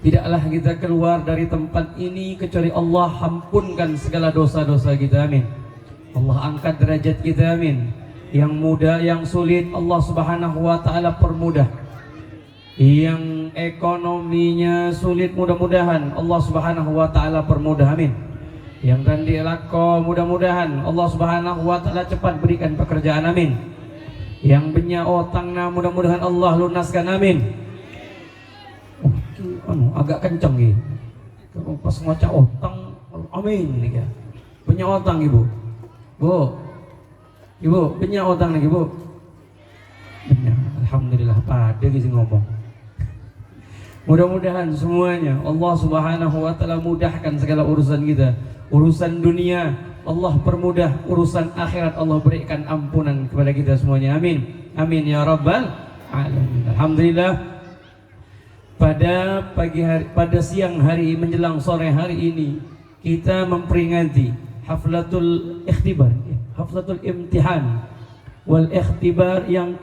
Tidaklah kita keluar dari tempat ini kecuali Allah ampunkan segala dosa-dosa kita, amin. Allah angkat derajat kita, amin. Yang mudah, yang sulit Allah subhanahu wa ta'ala permudah. Yang ekonominya sulit, mudah-mudahan Allah subhanahu wa ta'ala permudah, amin. Yang tadi lako, mudah-mudahan Allah subhanahu wa ta'ala cepat berikan pekerjaan, amin. Yang punya otangna, mudah-mudahan Allah lunaskan, amin. Agak kencang gitu. Kalau pas ngocak otang, amin nih ya. Punya otang ibu, ibu punya otang nih ibu. Punya, alhamdulillah pada gitu ngomong. Mudah-mudahan semuanya Allah subhanahu wa ta'ala mudahkan segala urusan kita. Urusan dunia Allah permudah, urusan akhirat Allah berikan ampunan kepada kita semuanya, amin. Amin ya rabbal alamin. Alhamdulillah, pada pagi hari, pada siang hari menjelang sore hari ini kita memperingati haflatul ikhtibar, haflatul imtihan wal ikhtibar yang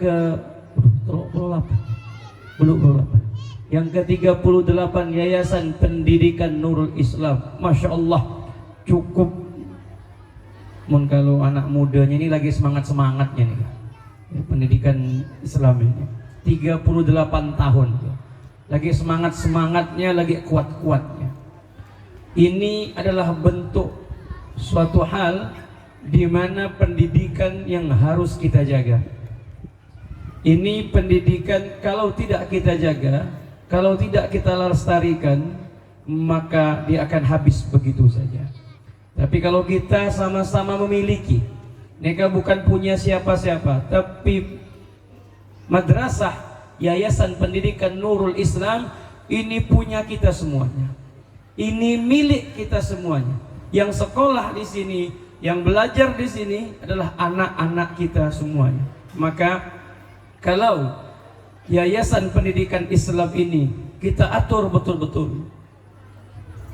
yang ke-38 Yayasan Pendidikan Nurul Islam. Masya Allah, cukup kalau anak mudanya ini lagi semangat-semangatnya nih ya, pendidikan Islam ini 38 tahun ya. Lagi semangat-semangatnya, lagi kuat-kuatnya. Ini adalah bentuk suatu hal di mana pendidikan yang harus kita jaga. Ini pendidikan kalau tidak kita jaga, kalau tidak kita lestarikan, maka dia akan habis begitu saja. Tapi kalau kita sama-sama memiliki, mereka bukan punya siapa-siapa, tapi madrasah Yayasan Pendidikan Nurul Islam ini punya kita semuanya. Ini milik kita semuanya. Yang sekolah di sini, yang belajar di sini adalah anak-anak kita semuanya. Maka kalau Yayasan Pendidikan Islam ini kita atur betul-betul,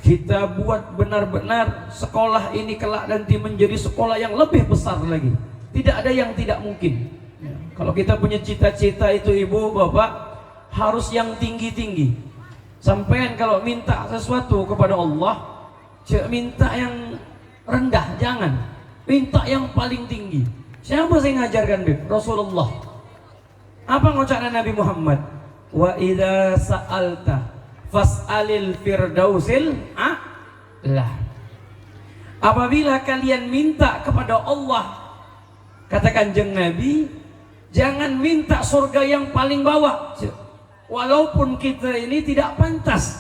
kita buat benar-benar sekolah ini kelak nanti menjadi sekolah yang lebih besar lagi. Tidak ada yang tidak mungkin. Kalau kita punya cita-cita itu ibu bapak harus yang tinggi-tinggi. Sampean kalau minta sesuatu kepada Allah, minta yang rendah, jangan. Minta yang paling tinggi. Siapa yang ngajarkan Bib? Rasulullah. Apa ngucapnya Nabi Muhammad? Wa idza sa'alta fas'alil firdausil a'la. Apabila kalian minta kepada Allah, kata Kanjeng Nabi, jangan minta surga yang paling bawah. Walaupun kita ini tidak pantas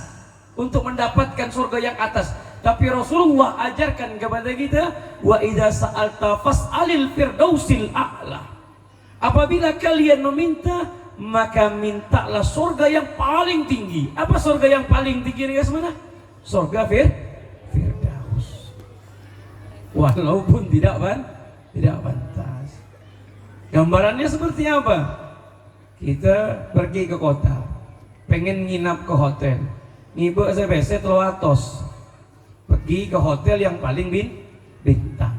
untuk mendapatkan surga yang atas, tapi Rasulullah ajarkan kepada kita, wa idza sa'alta fas'alil firdausil a'la. Apabila kalian meminta, maka mintalah surga yang paling tinggi. Apa surga yang paling tinggi guys? Mana? Surga Firdaus. Walaupun tidak pantas. Gambarannya seperti apa? Kita pergi ke kota, pengen nginap ke hotel, ngibe sebese teloatos, pergi ke hotel yang paling bintang.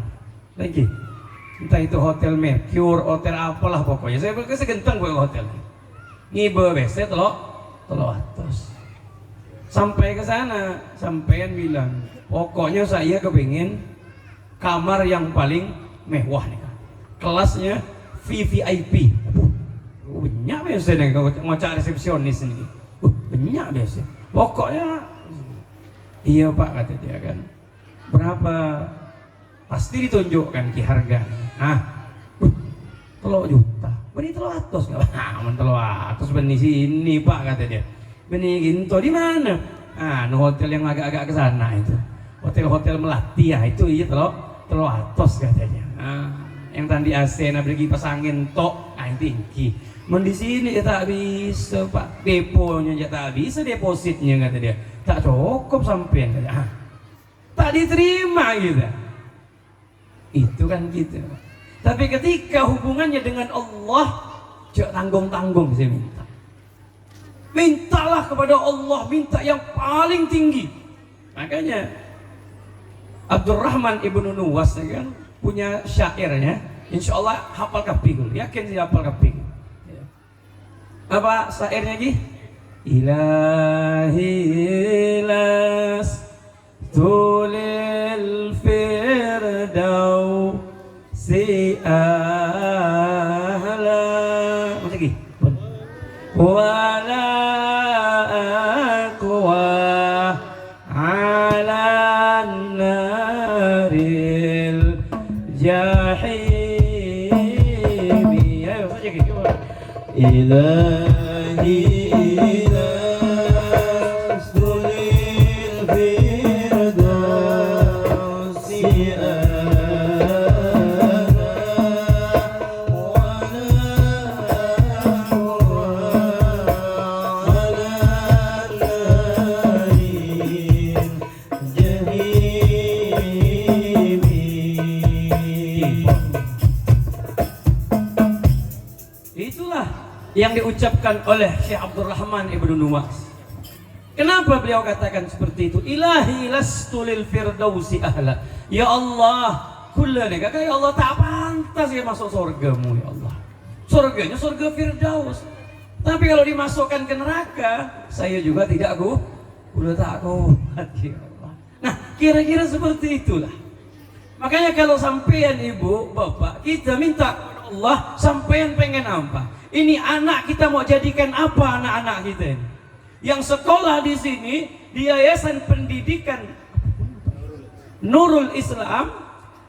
Lagi, entah itu hotel Mercure, hotel apalah pokoknya. Saya segentang ke hotel. Ngibe bese teloatos. Sampai ke sana, sampean bilang, pokoknya saya kepingin kamar yang paling mewah nih, kelasnya VVIP. Banyak biasa nih ngocak resepsionis ini. Banyak biasa. Pokoknya iya pak, kata dia kan. Berapa? Pasti ditunjukkan ki harganya. Telok juta. Beni telok atas nggak? Telok atas beni sini pak, kata dia. Beni ginto di mana? Hotel yang agak-agak ke sana itu. Hotel-hotel Melati ya itu iya telok atas katanya. Yang tadi AC pergi pasangin tok, yang tinggi. Di sini ya tak bisa pak, deponya ya tak bisa, depositnya kata dia tak cukup sampai kata. Tak diterima gitu. Itu kan gitu. Tapi ketika hubungannya dengan Allah, jangan tanggung-tanggung saya minta. Mintalah kepada Allah, minta yang paling tinggi. Makanya Abdurrahman ibnu Nuwas kan punya syairnya, insya Allah hafal kaping, yakin sih hafal kaping. Apa syairnya lagi? Ilahi tulil firdausi ahla. Masih lagi. Wala aqwa ala naril jahim. Ayo saja gitu. Ilahi ilastulil firdausi yang diucapkan oleh Syekh Abdul Rahman Ibnu Nuwas. Kenapa beliau katakan seperti itu? Ilahi lastu lil firdausi ahla. Ya Allah, kullana kata ya Allah tak pantas ya masuk surgamu ya Allah. Surganya surga firdaus. Tapi kalau dimasukkan ke neraka, saya juga tidak udah tak kuat ya Allah. Nah, kira-kira seperti itulah. Makanya kalau sampean ibu, bapak, kita minta kepada Allah, sampean pengen apa? Ini anak kita mau jadikan apa anak-anak kita ini? Yang sekolah di sini di Yayasan Pendidikan Nurul Islam,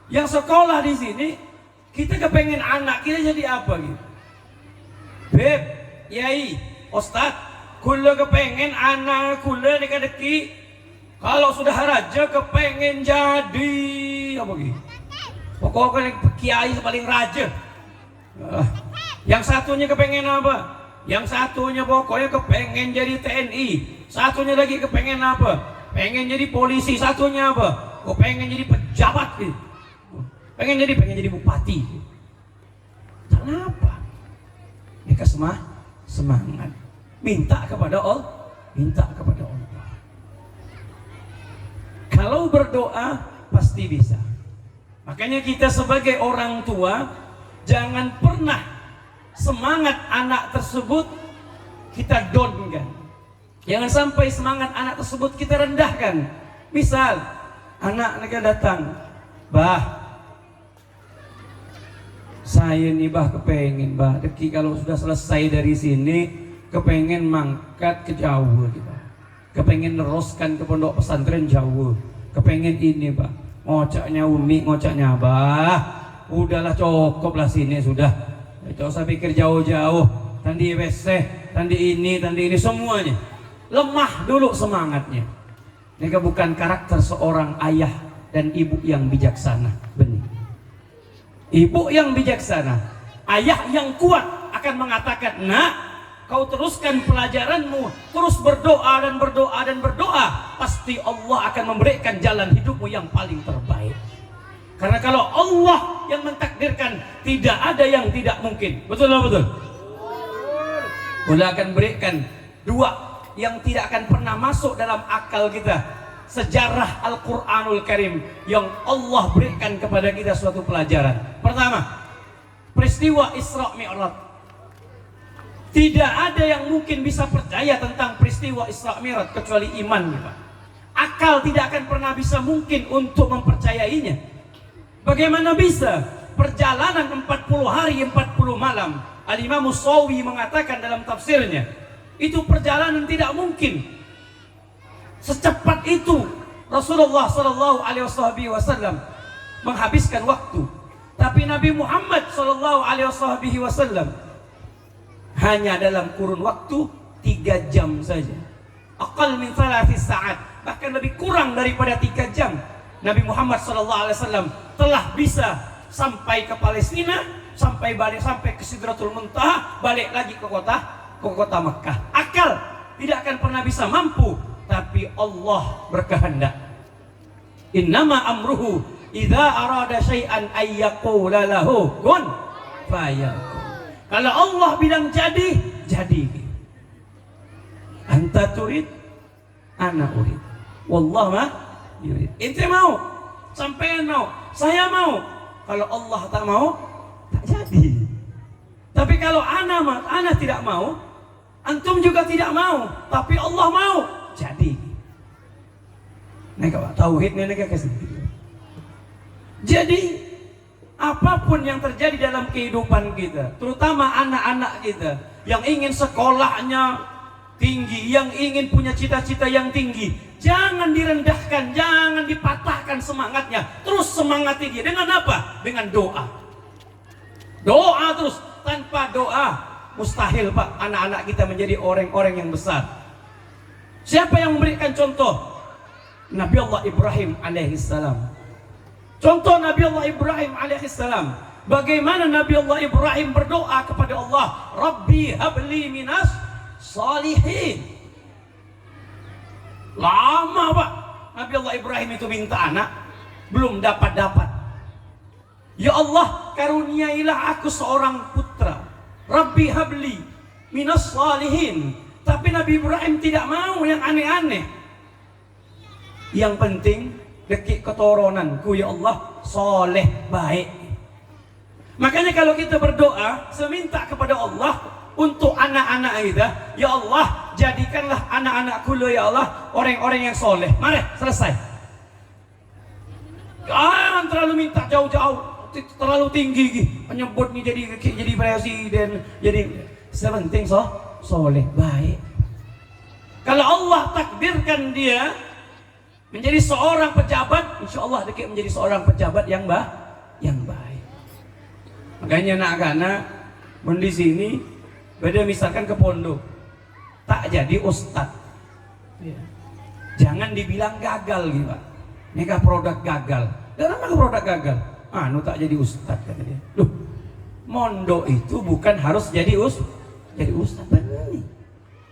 yang sekolah di sini, kita kepengen anak kita jadi apa gitu? Beb, yai, ustad, kula kepengen anak kula deki kalau sudah raja kepengen jadi apa gitu? Pokoknya kiai paling raja. Yang satunya kepengen apa? Yang satunya pokoknya kepengen jadi TNI. Satunya lagi kepengen apa? Pengen jadi polisi. Satunya apa? Pengen jadi pejabat gitu. Pengen jadi bupati. Kenapa? Mereka semangat. Minta kepada Allah. Kalau berdoa pasti bisa. Makanya kita sebagai orang tua jangan pernah semangat anak tersebut kita downkan. Jangan sampai semangat anak tersebut kita rendahkan. Misal anak mereka datang, bah, saya nih bah kepengen bah, deki kalau sudah selesai dari sini kepengen mangkat ke Jawa gitu. Kepengen neruskan ke pondok pesantren Jawa. Kepengen ini bah, ngocaknya Umi, ngocaknya bah. Udahlah cukuplah sini sudah. Tidak usah pikir jauh-jauh, tadi WC, tadi ini semuanya. Lemah dulu semangatnya. Ini bukan karakter seorang ayah dan ibu yang bijaksana. Benar. Ibu yang bijaksana, ayah yang kuat akan mengatakan, nak, kau teruskan pelajaranmu, terus berdoa dan berdoa, pasti Allah akan memberikan jalan hidupmu yang paling terbaik. Karena kalau Allah yang mentakdirkan, tidak ada yang tidak mungkin. Betul atau betul? Allah akan berikan dua yang tidak akan pernah masuk dalam akal kita. Sejarah Al-Quranul Karim yang Allah berikan kepada kita suatu pelajaran. Pertama, peristiwa Isra Mi'raj. Tidak ada yang mungkin bisa percaya tentang peristiwa Isra Mi'raj kecuali iman. Akal tidak akan pernah bisa mungkin untuk mempercayainya. Bagaimana bisa perjalanan 40 hari 40 malam? Al-Imam Musawi mengatakan dalam tafsirnya, itu perjalanan tidak mungkin. Secepat itu Rasulullah SAW menghabiskan waktu. Tapi Nabi Muhammad SAW hanya dalam kurun waktu 3 jam saja. Aqal min 3 saat, bahkan lebih kurang daripada 3 jam. Nabi Muhammad SAW telah bisa sampai ke Palestina, sampai ke Sidratul Muntaha, balik lagi ke kota Makkah. Akal tidak akan pernah bisa mampu, tapi Allah berkehendak. Innama amruhu idza arada syai'an ay yaqula lahu kun fayakun. Kalau Allah bilang jadi. Anta turid, ana urid. Wallahu ma yurid. Ente mau, sampean mau, saya mau. Kalau Allah tak mau, tak jadi. Tapi kalau ana tidak mau, antum juga tidak mau, tapi Allah mau, jadi. Neka tauhidnya neka kasih. Jadi apapun yang terjadi dalam kehidupan kita, terutama anak-anak kita yang ingin sekolahnya tinggi, yang ingin punya cita-cita yang tinggi, jangan direndahkan, jangan dipatahkan semangatnya. Terus semangati dia dengan apa? Dengan doa. Doa terus. Tanpa doa mustahil Pak anak-anak kita menjadi orang-orang yang besar. Siapa yang memberikan contoh? Nabi Allah Ibrahim alaihissalam. Contoh Nabi Allah Ibrahim alaihissalam. Bagaimana Nabi Allah Ibrahim berdoa kepada Allah, Rabbi habli minas salihin. Lama Pak Nabi Allah Ibrahim itu minta anak, belum dapat. Ya Allah, karuniailah aku seorang putra. Rabbi habli minas salihin. Tapi Nabi Ibrahim tidak mau yang aneh-aneh. Yang penting dekik keturunanku ya Allah soleh baik. Makanya kalau kita berdoa seminta kepada Allah untuk anak-anak kita, ya Allah jadikanlah anak-anakku ya Allah orang-orang yang soleh. Mari selesai. Jangan terlalu minta jauh-jauh, terlalu tinggi menyebut nih jadi presiden, jadi sepenting soleh baik. Kalau Allah takdirkan dia menjadi seorang pejabat, insya Allah dia menjadi seorang pejabat yang baik. Makanya anak-anak di sini beda misalkan ke pondok tak jadi ustad, jangan dibilang gagal gitu Pak. Mereka produk gagal. Kenapa produk gagal? Anu tak jadi ustad kata dia. Loh, mondok itu bukan harus jadi ustad. Benar nih.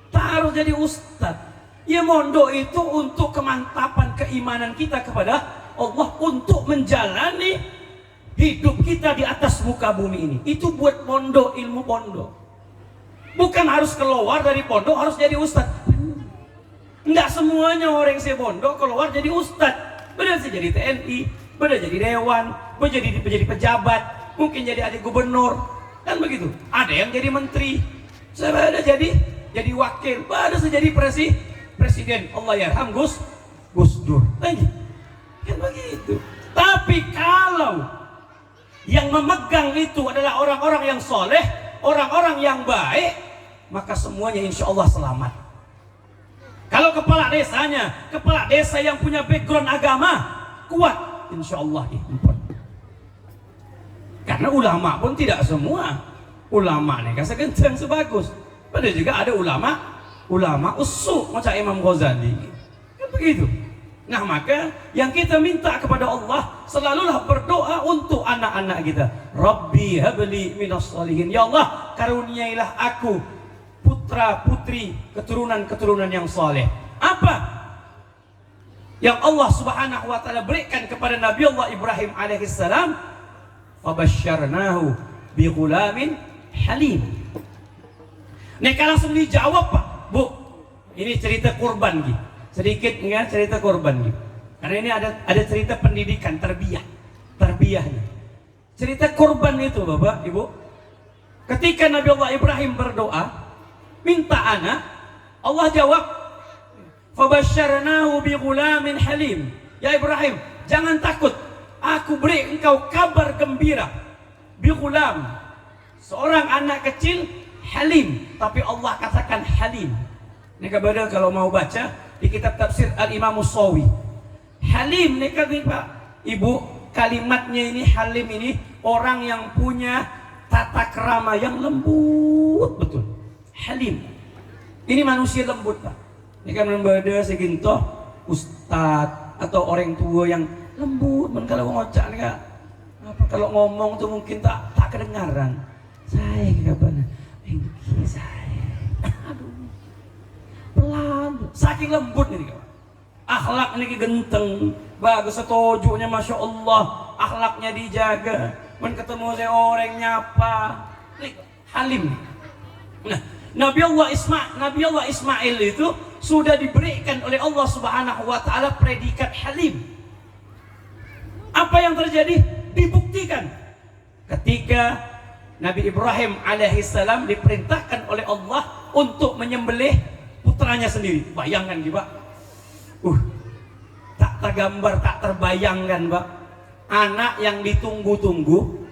Tak harus jadi ustad. Ya mondok itu untuk kemantapan keimanan kita kepada Allah, untuk menjalani hidup kita di atas muka bumi ini. Itu buat mondok, ilmu pondok. Bukan harus keluar dari pondok harus jadi ustad. Enggak semuanya orang yang pondok keluar jadi ustad. Benar sih jadi TNI, benar jadi dewan, benar jadi pejabat, mungkin jadi adik gubernur, kan begitu. Ada yang jadi menteri, saya ada jadi wakil, ada jadi presiden. Allah yarham Gus Dur. Kan begitu. Tapi kalau yang memegang itu adalah orang-orang yang soleh, orang-orang yang baik, maka semuanya insya Allah selamat. Kalau kepala desanya, kepala desa yang punya background agama kuat, insya Allah dihimpun. Karena ulama pun tidak semua ulama nih kasih kencang sebagus. Pada juga ada ulama usuk macam Imam Ghazali. Kan begitu. Nah maka yang kita minta kepada Allah selalulah berdoa untuk anak-anak kita. Rabbi habli minas salihin. Ya Allah karuniailah aku putra putri keturunan yang saleh. Apa yang Allah Subhanahu wa taala berikan kepada Nabi Allah Ibrahim alaihissalam? Fabasyarnahu bi ghulamin halim. Mereka langsung dijawab Pak. Bu, ini cerita kurban gitu. Sedikit enggak cerita kurban gitu. Karena ini ada cerita pendidikan tarbiyahnya. Cerita kurban itu Bapak, Ibu. Ketika Nabi Allah Ibrahim berdoa, minta anak, Allah jawab, "Fabasyarnahu bi ghulamin halim." Ya Ibrahim, jangan takut. Aku beri engkau kabar gembira. Bi ghulam, seorang anak kecil halim, tapi Allah katakan halim. Ini kabar kalau mau baca di kitab tafsir Al-Imam As-Sawi. Halim ini kan Pak Ibu, kalimatnya ini halim ini orang yang punya tata krama yang lembut betul. Halim. Ini manusia lembut Pak. Ini kan membeda segintoh ustadz atau orang tua yang lembut. Men kalau ngocak nih Kak, apa kalau ngomong tuh mungkin tak kedengaran. Saya kapan? Saya. Aduh. Pelan, saking lembut nih kawan. Akhlak ini genteng, bagus setujunya masya Allah, akhlaknya dijaga. Men ketemu saya orang nyapa, halim. Nah, Nabi Allah Ismail itu sudah diberikan oleh Allah Subhanahu wa taala predikat halim. Apa yang terjadi? Dibuktikan ketika Nabi Ibrahim alaihissalam diperintahkan oleh Allah untuk menyembelih putranya sendiri. Bayangkan Pak, tak tak tergambar, tak terbayangkan, Pak. Anak yang ditunggu-tunggu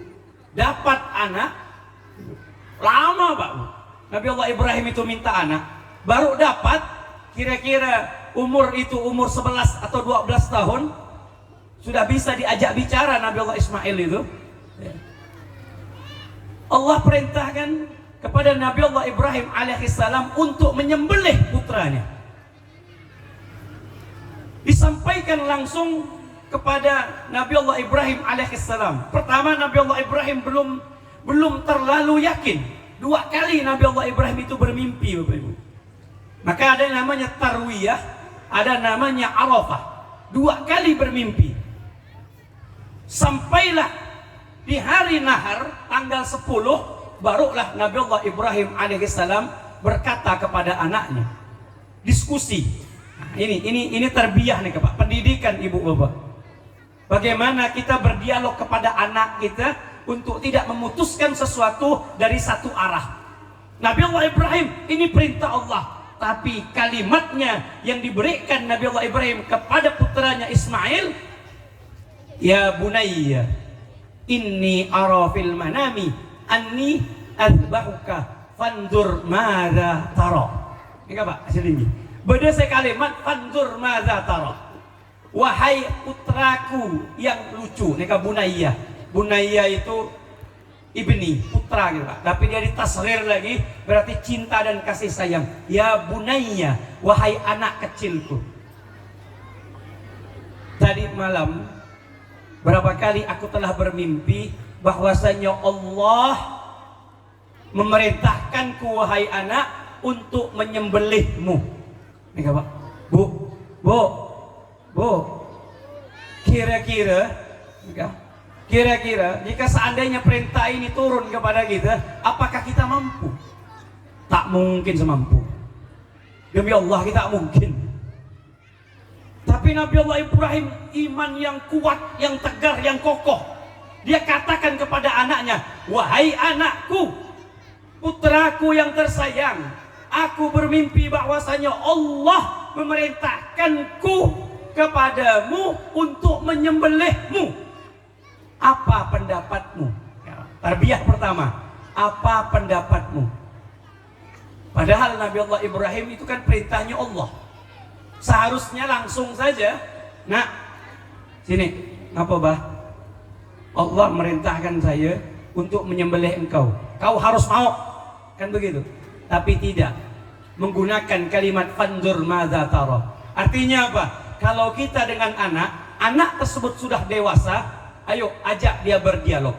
dapat anak lama, Pak. Nabi Allah Ibrahim itu minta anak, baru dapat kira-kira umur 11 atau 12 tahun sudah bisa diajak bicara Nabi Allah Ismail itu. Allah perintahkan kepada Nabi Allah Ibrahim alaihissalam untuk menyembelih putranya. Disampaikan langsung kepada Nabi Allah Ibrahim alaihissalam. Pertama, Nabi Allah Ibrahim belum terlalu yakin. 2 kali Nabi Allah Ibrahim itu bermimpi, Bapak Ibu. Maka ada yang namanya tarwiyah, ada namanya arafah. 2 kali bermimpi. Sampailah di hari nahar tanggal 10, barulah Nabi Allah Ibrahim alaihissalam berkata kepada anaknya. Diskusi. Nah, ini tarbiyah nih, Pak. Pendidikan Ibu Bapak. Bagaimana kita berdialog kepada anak kita untuk tidak memutuskan sesuatu dari satu arah. Nabi Allah Ibrahim, ini perintah Allah, tapi kalimatnya yang diberikan Nabi Allah Ibrahim kepada putranya Ismail, ya bunayya inni ara fil manami anni azbahuka fandur madza tara. Ini Pak, aslinya beda saya kalimat fandur madza tara. Wahai putraku yang lucu, nika bunayya. Bunayya itu ibni, putra gitu, Pak. Tapi dia ditasghir lagi, berarti cinta dan kasih sayang. Ya bunayya, wahai anak kecilku. Tadi malam berapa kali aku telah bermimpi bahwasanya Allah memerintahkanku, wahai anak, untuk menyembelihmu. Nih Pak, Bu, kira-kira jika seandainya perintah ini turun kepada kita, apakah kita mampu? Tak mungkin semampu. Demi Allah kita mungkin. Tapi Nabi Allah Ibrahim iman yang kuat, yang tegar, yang kokoh. Dia katakan kepada anaknya, wahai anakku, putraku yang tersayang, aku bermimpi bahwasanya Allah memerintahkanku kepadamu untuk menyembelihmu. Apa pendapatmu? Tarbiyah pertama, apa pendapatmu? Padahal Nabi Allah Ibrahim itu kan perintahnya Allah. Seharusnya langsung saja, nak, sini, apa bah? Allah merintahkan saya untuk menyembelih engkau. Kau harus mau, kan begitu? Tapi tidak, menggunakan kalimat fandur madza tara. Artinya apa? Kalau kita dengan anak tersebut sudah dewasa, ayo ajak dia berdialog.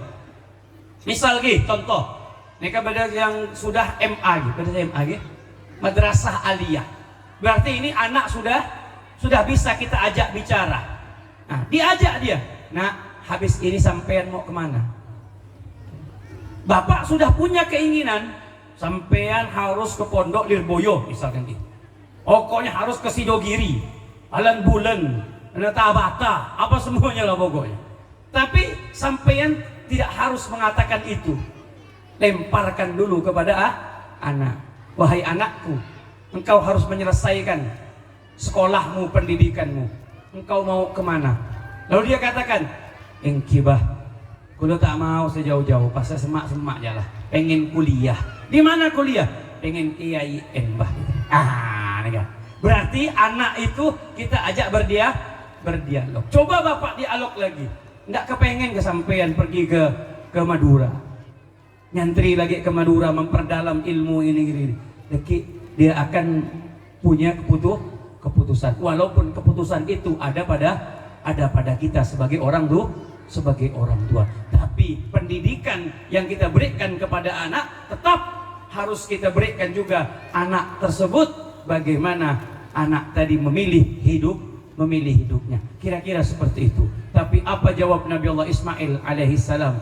Misal contoh, mereka pada yang sudah MA madrasah aliyah. Berarti ini anak sudah bisa kita ajak bicara. Nah, diajak dia. Nah, habis ini sampean mau kemana? Bapak sudah punya keinginan, sampean harus ke Pondok Lirboyo misalkan gitu. Pokoknya harus ke Sidogiri, Alan Bulan, Tabata, apa semuanya lah pokoknya. Tapi sampean tidak harus mengatakan itu. Lemparkan dulu kepada anak. Wahai anakku, engkau harus menyelesaikan sekolahmu, pendidikanmu. Engkau mau kemana? Lalu dia katakan, engkibah, kulo tak mau sejauh-jauh, pas semak-semak jalah. Pengen kuliah. Di mana kuliah? Pengen IAIN, bah. Berarti anak itu kita ajak berdialog. Coba bapak dialog lagi. Nggak kepengen kesampean pergi ke Madura, nyantri lagi ke Madura, memperdalam ilmu ini. Dia akan punya keputusan. Walaupun keputusan itu ada pada kita sebagai orang tua. Tapi pendidikan yang kita berikan kepada anak tetap harus kita berikan juga anak tersebut bagaimana anak tadi memilih hidupnya. Kira-kira seperti itu. Tapi apa jawab Nabi Allah Ismail alaihissalam?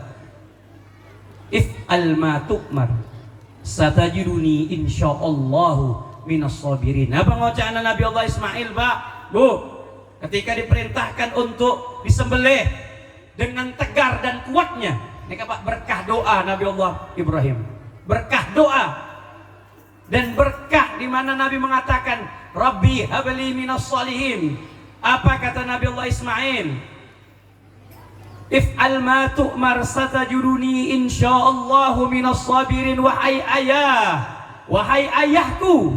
If'al ma tu'mar satajiduni insyaallahu minas sabirin. Apa ngocana Nabi Allah Ismail, Pak? Bu, ketika diperintahkan untuk disembelih dengan tegar dan kuatnya, ini Pak, berkah doa Nabi Allah Ibrahim. Berkah doa. Dan berkah di mana Nabi mengatakan, Rabbi habli minas salihin. Apa kata Nabi Allah Ismail? If'al ma tu'mar satajuruni insyaallahu minas sabirin. Wahai ayahku,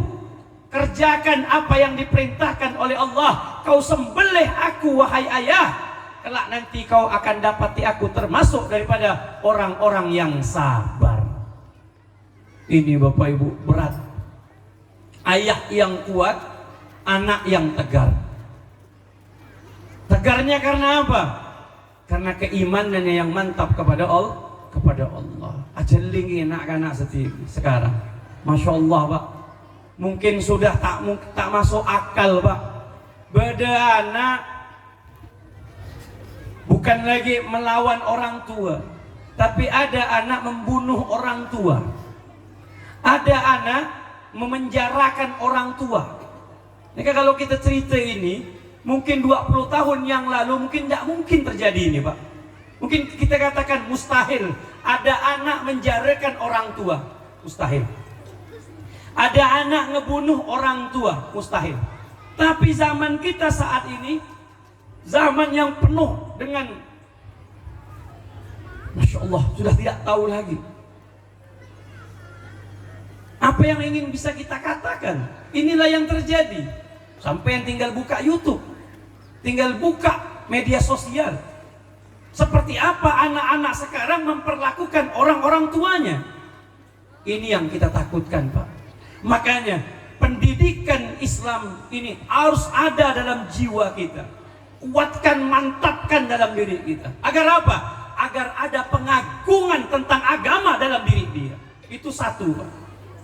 kerjakan apa yang diperintahkan oleh Allah. Kau sembelih aku wahai ayah, kelak nanti kau akan dapati aku termasuk daripada orang-orang yang sabar. Ini Bapak Ibu berat. Ayah yang kuat, anak yang tegar. Tegarnya karena apa? Karena keimanannya yang mantap kepada Allah. Ajeling anak-anak sekarang, Masya Allah Pak, mungkin sudah tak masuk akal Pak. Beda anak bukan lagi melawan orang tua, tapi ada anak membunuh orang tua. Ada anak memenjarakan orang tua. Maka kalau kita cerita ini, mungkin 20 tahun yang lalu mungkin tidak mungkin terjadi ini Pak. Mungkin kita katakan mustahil ada anak menjarakan orang tua, mustahil. Ada anak ngebunuh orang tua, mustahil. Tapi zaman kita saat ini, zaman yang penuh dengan, Masya Allah, sudah tidak tahu lagi apa yang ingin bisa kita katakan. Inilah yang terjadi. Sampai yang tinggal buka YouTube, tinggal buka media sosial, seperti apa anak-anak sekarang memperlakukan orang-orang tuanya. Ini yang kita takutkan Pak. Makanya pendidikan Islam ini harus ada dalam jiwa kita. Kuatkan, mantapkan dalam diri kita. Agar apa? Agar ada pengagungan tentang agama dalam diri dia. Itu satu Pak.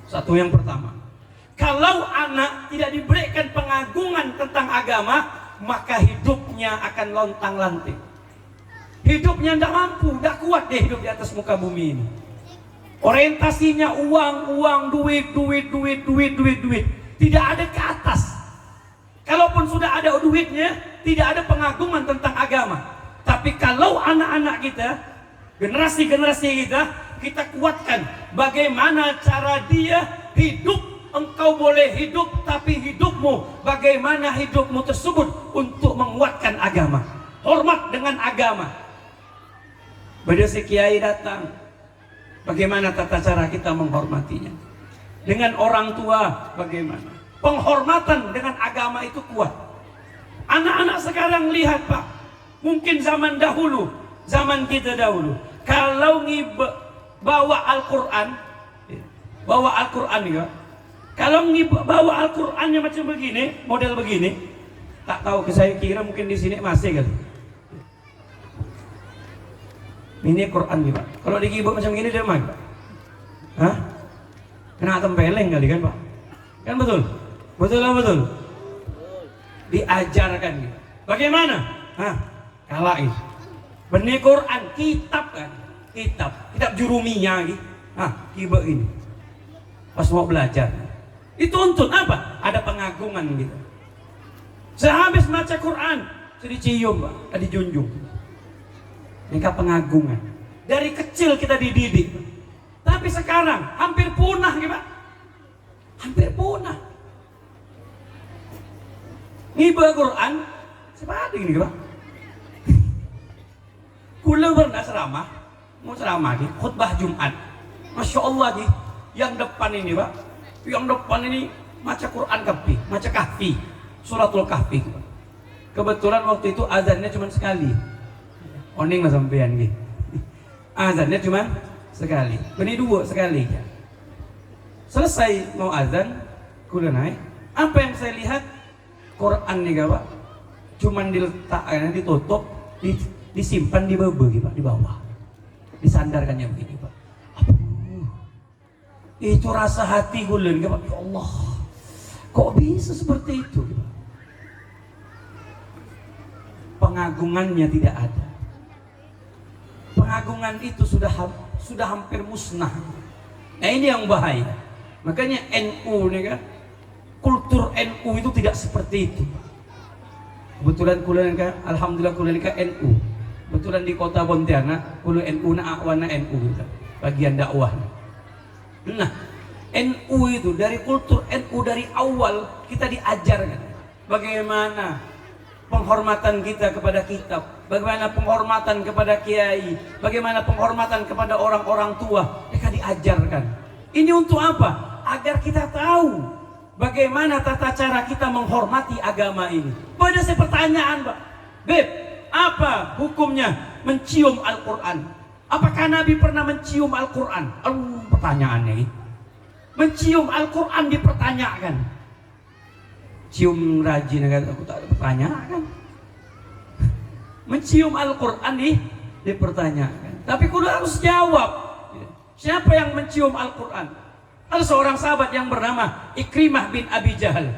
Satu yang pertama. Kalau anak tidak diberikan pengagungan tentang agama, maka hidupnya akan lontang-lanting. Hidupnya tidak mampu, tidak kuat dia hidup di atas muka bumi ini. Orientasinya uang, duit. Tidak ada ke atas. Kalaupun sudah ada duitnya, tidak ada pengagungan tentang agama. Tapi kalau anak-anak kita, generasi-generasi kita kuatkan bagaimana cara dia hidup. Engkau boleh hidup, tapi hidupmu, bagaimana hidupmu tersebut untuk menguatkan agama. Hormat dengan agama. Pada si kiai datang, bagaimana tata cara kita menghormatinya? Dengan orang tua bagaimana? Penghormatan dengan agama itu kuat. Anak-anak sekarang lihat Pak, mungkin zaman dahulu, zaman kita dahulu, kalau bawa Al-Quran ya, kalau bawa Al-Qurannya macam begini, model begini, tak tahu ke saya kira mungkin di sini masih kan. Ini Quran nih Pak. Kalau digibuk macam gini dia Pak. Hah? Kena tempeleng kali kan Pak? Kan betul? Betul. Diajarkan gitu. Bagaimana? Hah? Kalain. Benih Quran, kitab kan? Kitab jurumiyah gitu. Hah? Kibuk ini. Pas mau belajar. Dituntut apa? Ada pengagungan gitu. Sehabis baca Quran, dicium Pak, dijunjung. Ini pengagungan. Dari kecil kita dididik. Tapi sekarang hampir punah gitu Pak. Hampir punah. Ngibah Quran, siapa ada gini Pak? Kula pernah ceramah, mau ceramah gitu, khutbah Jumat. Masya Allah gitu, yang depan ini Pak. Yang depan ini baca Quran kahfi, suratul kahfi. Kebetulan waktu itu azannya cuma sekali. Oning lah sampean gitu. Azannya cuma sekali. Benih dua sekali. Selesai mau azan, kula naik. Apa yang saya lihat? Quran nih Pak. Cuman diletakkan, ditutup, disimpan di bawah Pak, di bawah. Disandarkannya begini Pak. Itu rasa hati gue ya Allah, kok bisa seperti itu? Pengagungannya tidak ada. Pengagungan itu sudah hampir musnah. Nah ini yang bahaya. Makanya NU nih kan, kultur NU itu tidak seperti itu. Kebetulan kuliah kan, alhamdulillah kuliah kan NU. Kebetulan di kota Pontianak, kuliah NU na akwana NU gitu, bagian dakwah. Nah, NU itu dari kultur NU dari awal kita diajarkan bagaimana penghormatan kita kepada kitab, bagaimana penghormatan kepada kiai, bagaimana penghormatan kepada orang-orang tua. Mereka diajarkan. Ini untuk apa? Agar kita tahu bagaimana tata cara kita menghormati agama ini. Pada saya pertanyaan, Pak. Beb, apa hukumnya mencium Al-Quran? Apakah Nabi pernah mencium Al-Quran? Pertanyaannya ini. Mencium Al-Quran dipertanyakan. Cium rajin, aku tak ada pertanyaan. Mencium Al-Quran dipertanyakan. Tapi kudu harus jawab. Siapa yang mencium Al-Quran? Ada seorang sahabat yang bernama Ikrimah bin Abi Jahal.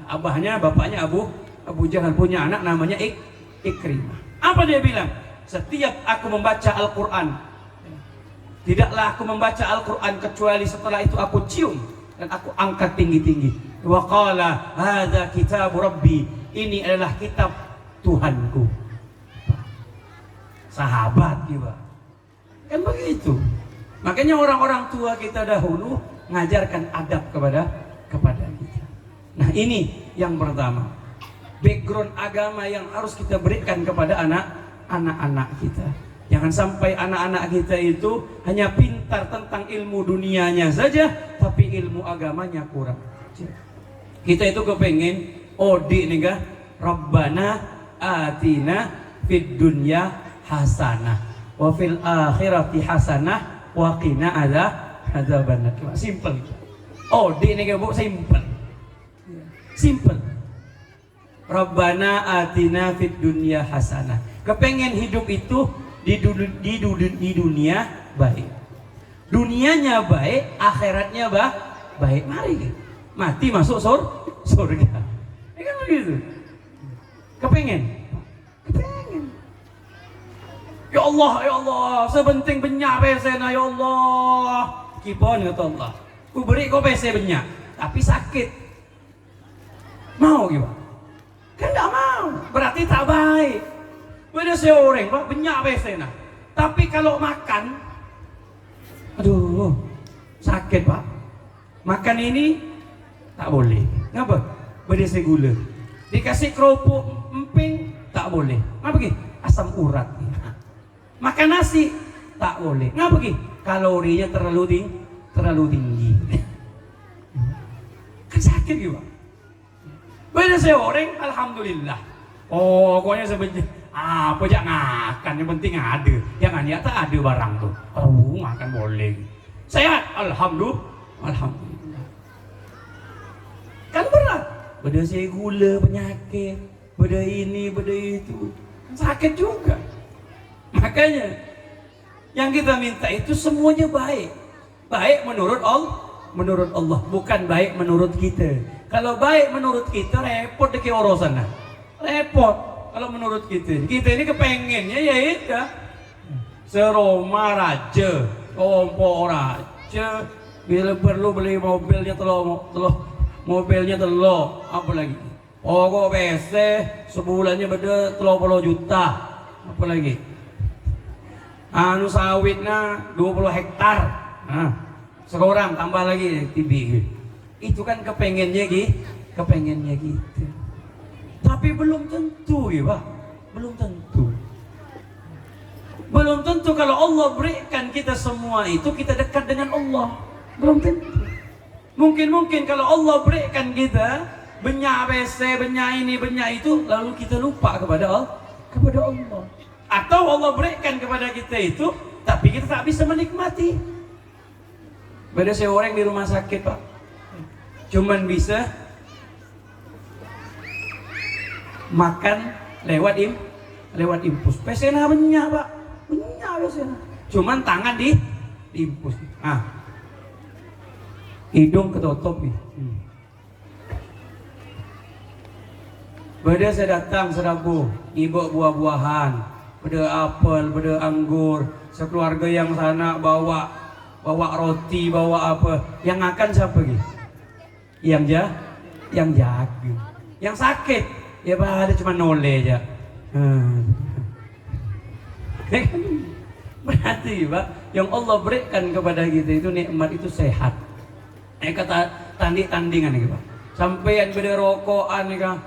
Abahnya, bapaknya Abu Jahal punya anak namanya Ikrimah. Apa dia bilang? Setiap aku membaca Al-Quran, tidaklah aku membaca Al-Quran kecuali setelah itu aku cium dan aku angkat tinggi-tinggi. Wa qala hadza kitab rabbi, ini adalah kitab Tuhanku. Sahabat juga kan begitu. Makanya orang-orang tua kita dahulu mengajarkan adab kepada kita. Nah, ini yang pertama, background agama yang harus kita berikan kepada anak-anak kita. Jangan sampai anak-anak kita itu hanya pintar tentang ilmu dunianya saja, tapi ilmu agamanya kurang. Kita itu kepengen odi nih kah? Rabbana atina fid dunya hasanah wa fil akhirati hasanah wa qina adzabannar. Simple. Odi nih kah, Bu? Simple. Rabbana atina fid dunya hasanah. Kepengen hidup itu di dunia baik. Dunianya baik, akhiratnya baik. Mari mati masuk surga. Ini kan begitu. Kepengen. Ya Allah, sebenting benyak pesena ya Allah. Kipon kata Allah. Ku beri kau pese benyak, tapi sakit. Mau gimana? Kan enggak mau. Berarti tak baik. Beda seorang, Pak, benyak pesena. Tapi kalau makan, aduh, sakit, Pak. Makan ini tak boleh. Ngapa? Beda segula. Dikasih kerupuk emping tak boleh. Ngapa ki? Asam urat. Makan nasi tak boleh. Ngapa ki? Kalorinya terlalu tinggi. Kan sakit juga. Beda seorang, alhamdulillah. Oh, pokoknya sebenarnya apa jangan makan, yang penting ada. Jangan ya tak ada barang tuh. Oh, makan boleh. Sehat, alhamdulillah. Kan berat. Beda saya gula, penyakit, beda ini, beda itu. Sakit juga. Makanya yang kita minta itu semuanya baik. Baik menurut Allah, bukan baik menurut kita. Kalau baik menurut kita, repot deh ke urusan. Repot kalau menurut kita. Kita ini kepengennya ya itu seroma raja, kompor raja. Bila perlu beli mobilnya telur mobilnya telur, apa lagi? Pokok PC sebulannya beda 30 juta. Apa lagi? Anu sawitnya 20 hektar. Nah, seorang tambah lagi tibi. Itu kan kepengennya gitu. Tapi belum tentu ya, Pak. Belum tentu kalau Allah berikan kita semua itu kita dekat dengan Allah. Belum tentu. Mungkin kalau Allah berikan kita benyak WC, benyak ini, benyak itu, lalu kita lupa kepada Allah. Atau Allah berikan kepada kita itu, tapi kita tak bisa menikmati. Beda seorang di rumah sakit, Pak, cuman bisa makan lewat impus. Pesena benyak, Pak, benyak pesena. Cuman tangan di impus. Hidung ketutup nih. Beda saya datang serabu, ibu buah-buahan, beda apel, beda anggur, sekeluarga yang sana bawa roti, bawa apa? Yang akan siapa gitu? Yang jaga, yang sakit, ya Pak, ada cuma nole aja. Berarti Pak, yang Allah berikan kepada kita itu nikmat itu sehat. Kata tandingan nih Pak. Sampai yang beda rokokan nih Kak.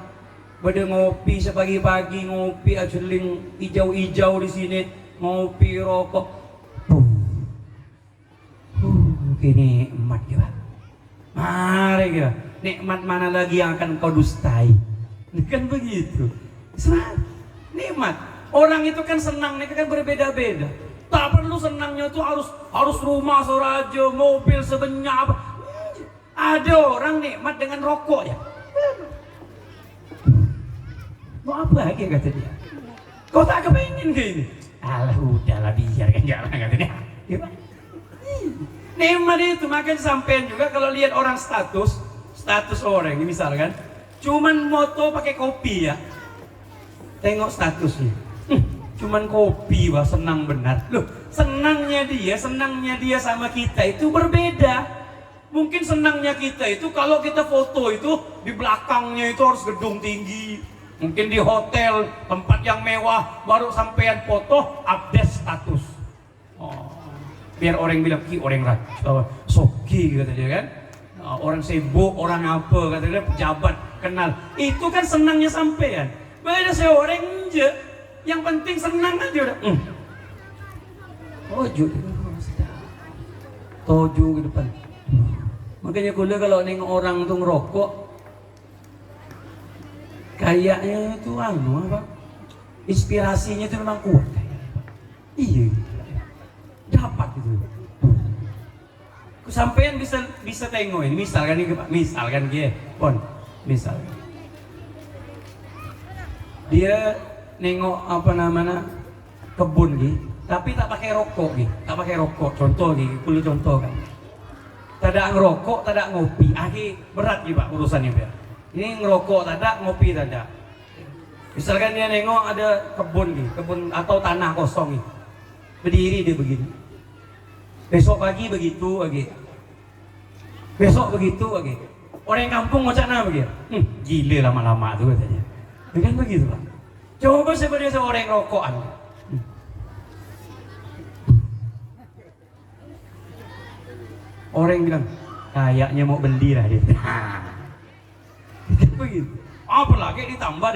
Pada ngopi sepagi-pagi, ngopi ajeling hijau-hijau di sini, ngopi rokok. Kini emat ya, mari ya. Nikmat mana lagi yang akan kau dustai? Kan begitu. Nikmat. Orang itu kan senang, kan berbeda-beda. Tak perlu senangnya itu harus rumah seraja, mobil sebanyak apa. Ada orang nikmat dengan rokok ya. Mau apa lagi kata dia? Kau tak kepengen kayak ini? Alah udahlah biarkan jalan kata dia. Nikmat itu makanya sampean juga kalau lihat orang status orang ini misalkan cuman moto pakai kopi ya. Tengok statusnya. Cuman kopi wah senang benar. Loh, senangnya dia sama kita itu berbeda. Mungkin senangnya kita itu kalau kita foto itu di belakangnya itu harus gedung tinggi. Mungkin di hotel, tempat yang mewah, baru sampean foto, update status. Oh, biar orang bilang, ki orang soki kata dia kan. Orang sibuk, orang apa kata dia, pejabat, kenal. Itu kan senangnya sampean. Beda seorang aja, yang penting senang aja udah. Toju ke depan. Makanya kula kalau nengok orang tuh ngerokok, kayaknya itu apa? Inspirasinya itu memang kuat kayaknya. Iya. Dapat gitu. Sampean bisa tengok ini misalkan dia, misalkan. Dia nengok apa namanya kebun gitu, tapi tak pakai rokok gitu, tak pakai rokok. Contoh gitu, kulit contoh kan. Tidak ngerokok, tidak ngopi, berat gitu Pak urusannya Pak. Ini ngerokok tidak, ngopi tidak. Misalkan dia nengok ada kebun gitu, kebun atau tanah kosong gitu, berdiri dia begini. Besok pagi begitu lagi, besok begitu lagi. Orang kampung ngocakna begitu, gile lama-lama tuh katanya. Kan begitu Pak. Coba sebenarnya seorang rokokan. Orang bilang kayaknya mau beli lah dia. Begitu. Apalagi ditambah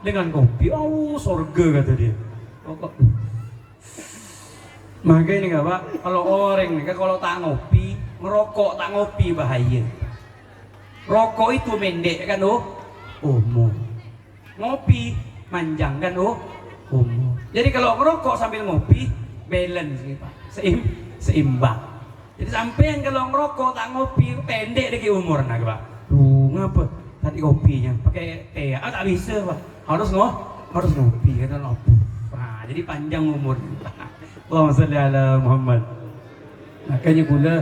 dengan kopi. Oh surga kata dia. Rokok. Makanya nih Pak, kalau orang nih kalau tak ngopi, ngerokok tak ngopi bahaya. Rokok itu mendek kan umum. Ngopi manjang kan umum. Jadi kalau ngerokok sambil ngopi balance nih Pak, seimbang. Jadi sampean kalau ngerokok tak ngopi pendek deh umur nak Pak. Ngapa? Tadi kopinya pakai teh, tak bisa Pak. Harus ngopi kata ngopi. Nah, jadi panjang umur. Allahumma sholli ala Muhammad. Makanya gula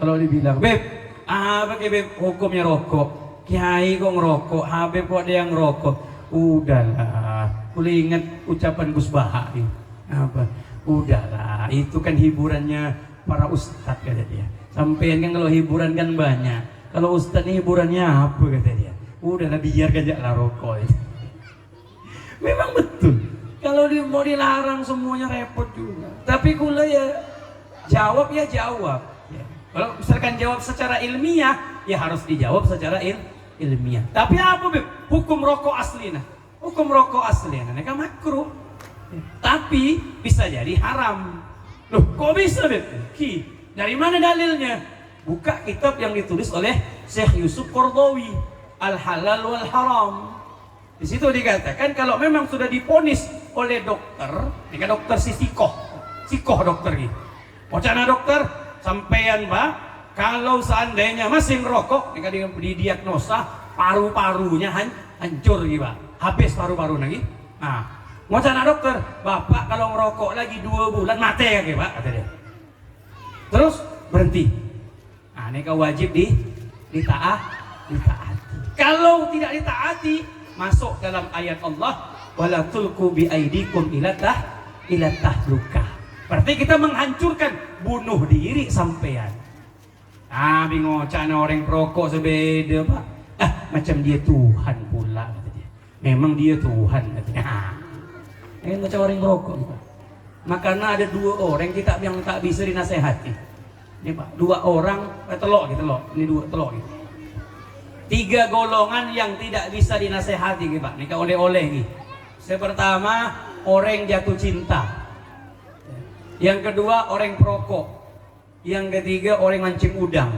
kalau dibilang, "Beb, pakai beb hukumnya rokok." Kiai kok ngerokok, Habib kok dia yang ngerokok. Udahlah, boleh ingat ucapan Gus Baha nih. Apa? Udahlah, itu kan hiburannya para ustadz kata dia. Sampean kan kalau hiburan kan banyak. Kalau ustadz ini hiburannya apa kata dia. Udahlah biarkan aja rokok itu. Memang betul. Kalau mau dilarang semuanya repot juga. Tapi kula ya jawab. Ya. Kalau misalkan jawab secara ilmiah, ya harus dijawab secara ilmiah. Tapi apa Beb? Hukum rokok aslinya. Hukum rokok aslinya kan makruh. Tapi bisa jadi haram. Loh, kok bisa Beb? Dari mana dalilnya? Buka kitab yang ditulis oleh Syekh Yusuf Qaradawi, Al-Halal wal Haram. Di situ dikatakan kalau memang sudah diponis oleh dokter, ini kan dokter sikoh dokter gitu. Wacana dokter, sampean Pak, kalau seandainya masih ngerokok, ini kan didiagnosa paru-parunya hancur gitu Pak, habis paru-paru lagi. Nah, wacana dokter, Bapak kalau ngerokok lagi 2 bulan mati ya gitu Pak, kata dia. Terus berhenti. Nah, ini kan wajib ditaati. Kalau tidak ditaati, masuk dalam ayat Allah, wala tulqu bi aidikum ila tahlukah. Berarti kita menghancurkan, bunuh diri sampean. Bingung cana orang perokok sebeda Pak. Macam dia Tuhan pula kata dia. Memang dia Tuhan kata dia. Macam orang perokok Pak. Makanya ada 2 orang kita yang tak bisa dinasehati. Ini Pak, 2 orang telok gitu. Ini 2 telok gitu. 3 golongan yang tidak bisa dinasehati gitu Pak. Nika oleh-oleh nih. Yang pertama orang jatuh cinta. Yang kedua orang perokok. Yang ketiga orang mancing udang.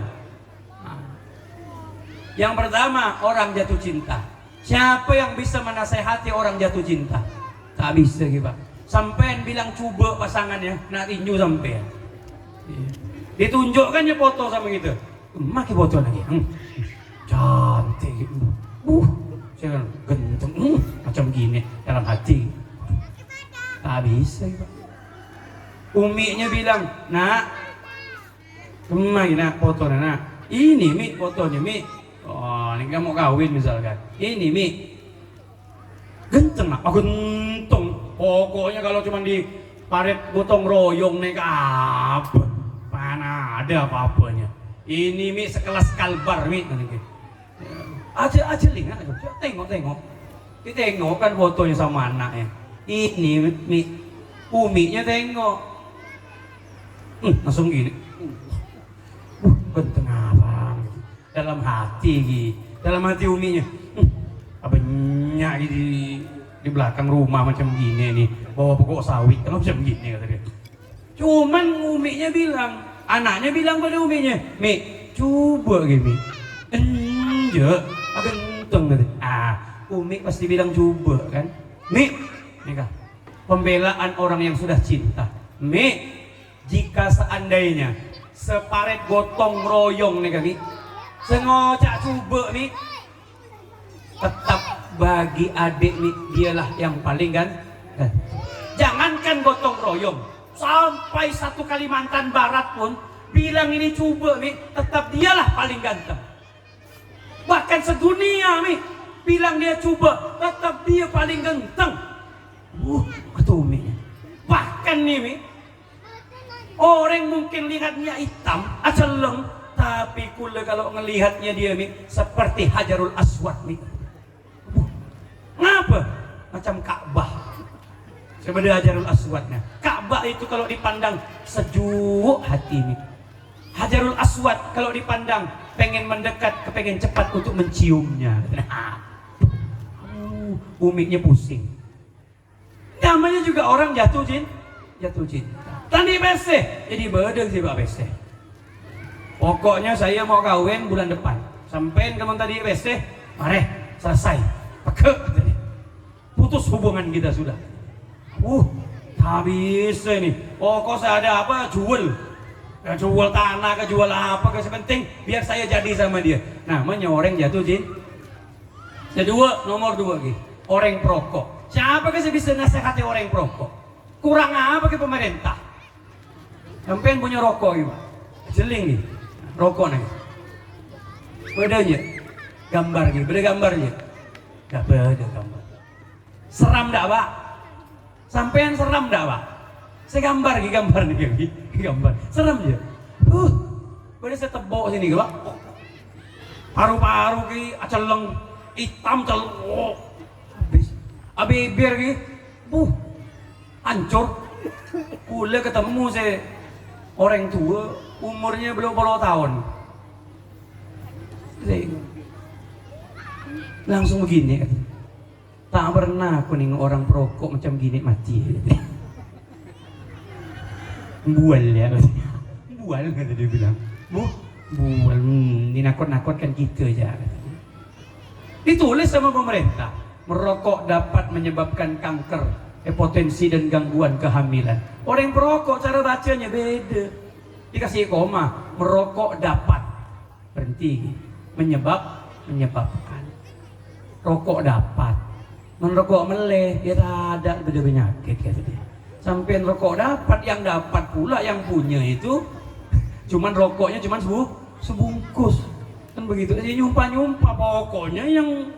Yang pertama orang jatuh cinta. Siapa yang bisa menasehati orang jatuh cinta? Tak bisa gitu Pak. Sampean bilang coba pasangannya, nak tinju sampean. Ditunjukkannya foto sama gitu. Makai foto lagi. Cantik gitu. Saya ganteng. Macam gini dalam hati. Tak bisa gitu. Uminya bilang, nak, kemana nak fotonya nak? Ini Mi fotonya Mi. Oh, ini kamu kawin misalkan. Ini Mi. Ganteng nak, ganteng. Pokoknya kalau cuma di paret gotong royong nih apa? Mana ada apa-apanya. Ini Mi sekelas Kalbar Mi. Aja lihat, tengok. Ditengok kan fotonya sama anaknya. Ini Mi, uminya tengok. Langsung gini. Ganteng apa? Dalam hati uminya. Abangnya di belakang rumah macam gini nih, bawa pokok sawit kan macam gini kata dia. Cuman uminya bilang, anaknya bilang pada uminya, Mi, coba gini, enggak, ganteng kata. Umi pasti bilang coba kan, Mi, nikah, pembelaan orang yang sudah cinta, Mi, jika seandainya separet gotong royong nih kami, sengocak coba Mi, tetap bagi adik Mi dialah yang paling kan. Jangankan gotong royong, sampai satu Kalimantan Barat pun bilang ini coba Mi, tetap dialah paling ganteng. Bahkan sedunia Mi bilang dia coba, tetap dia paling ganteng. Kata Umi. Bahkan nih Mi, orang mungkin lihatnya hitam, aceleng, tapi kula kalau ngelihatnya dia Mi seperti Hajarul Aswad Mi. Ngapa? Macam Ka'bah. Sebenarnya Hajarul Aswadnya. Ka'bah itu kalau dipandang sejuk hati Mi. Hajarul Aswad kalau dipandang pengen mendekat, kepengen cepat untuk menciumnya. Uminya pusing. Namanya juga orang jatuh cinta. Tadi BC, jadi bedeng sih Pak BC. Pokoknya saya mau kawin bulan depan. Sampai kamu tadi BC, mari selesai. Pakai, putus hubungan kita sudah. Tak bisa nih. Pokok saya ada apa jual. Ya, jual tanah, jual apa, penting biar saya jadi sama dia. Namanya orang jatuh cinta. Nomor 2 lagi, orang perokok. Siapa yang bisa nasihati orang perokok? Kurang apa ke pemerintah? Sampai punya rokok gitu, jeling nih, rokok nih. Bedanya, gambar gitu, beda gambarnya. Gak beda gambar. Seram dah Pak? Sampean seram dah Pak? Saya gambar nih, gambar. Seram aja. Beda saya tebok sini Pak. Paru-paru ki aceleng hitam celeng. Habis. Bibir ki, hancur. Kula ketemu saya orang tua, umurnya belum 10 tahun. Langsung begini, tak pernah aku nengok orang perokok macam gini mati. Bual ya, bual kata dia bilang. Bual, dinakut-nakutkan gitu aja. Ditulis sama pemerintah, merokok dapat menyebabkan kanker, potensi dan gangguan kehamilan. Orang perokok cara bacanya beda. Dikasih koma, merokok dapat berhenti, menyebabkan. Rokok dapat, merokok meleh, dia tak ada beda penyakit kata dia. Sampai rokok dapat, yang dapat pula yang punya itu, cuman rokoknya cuman sebungkus, kan begitu. Dia nyumpah pokoknya yang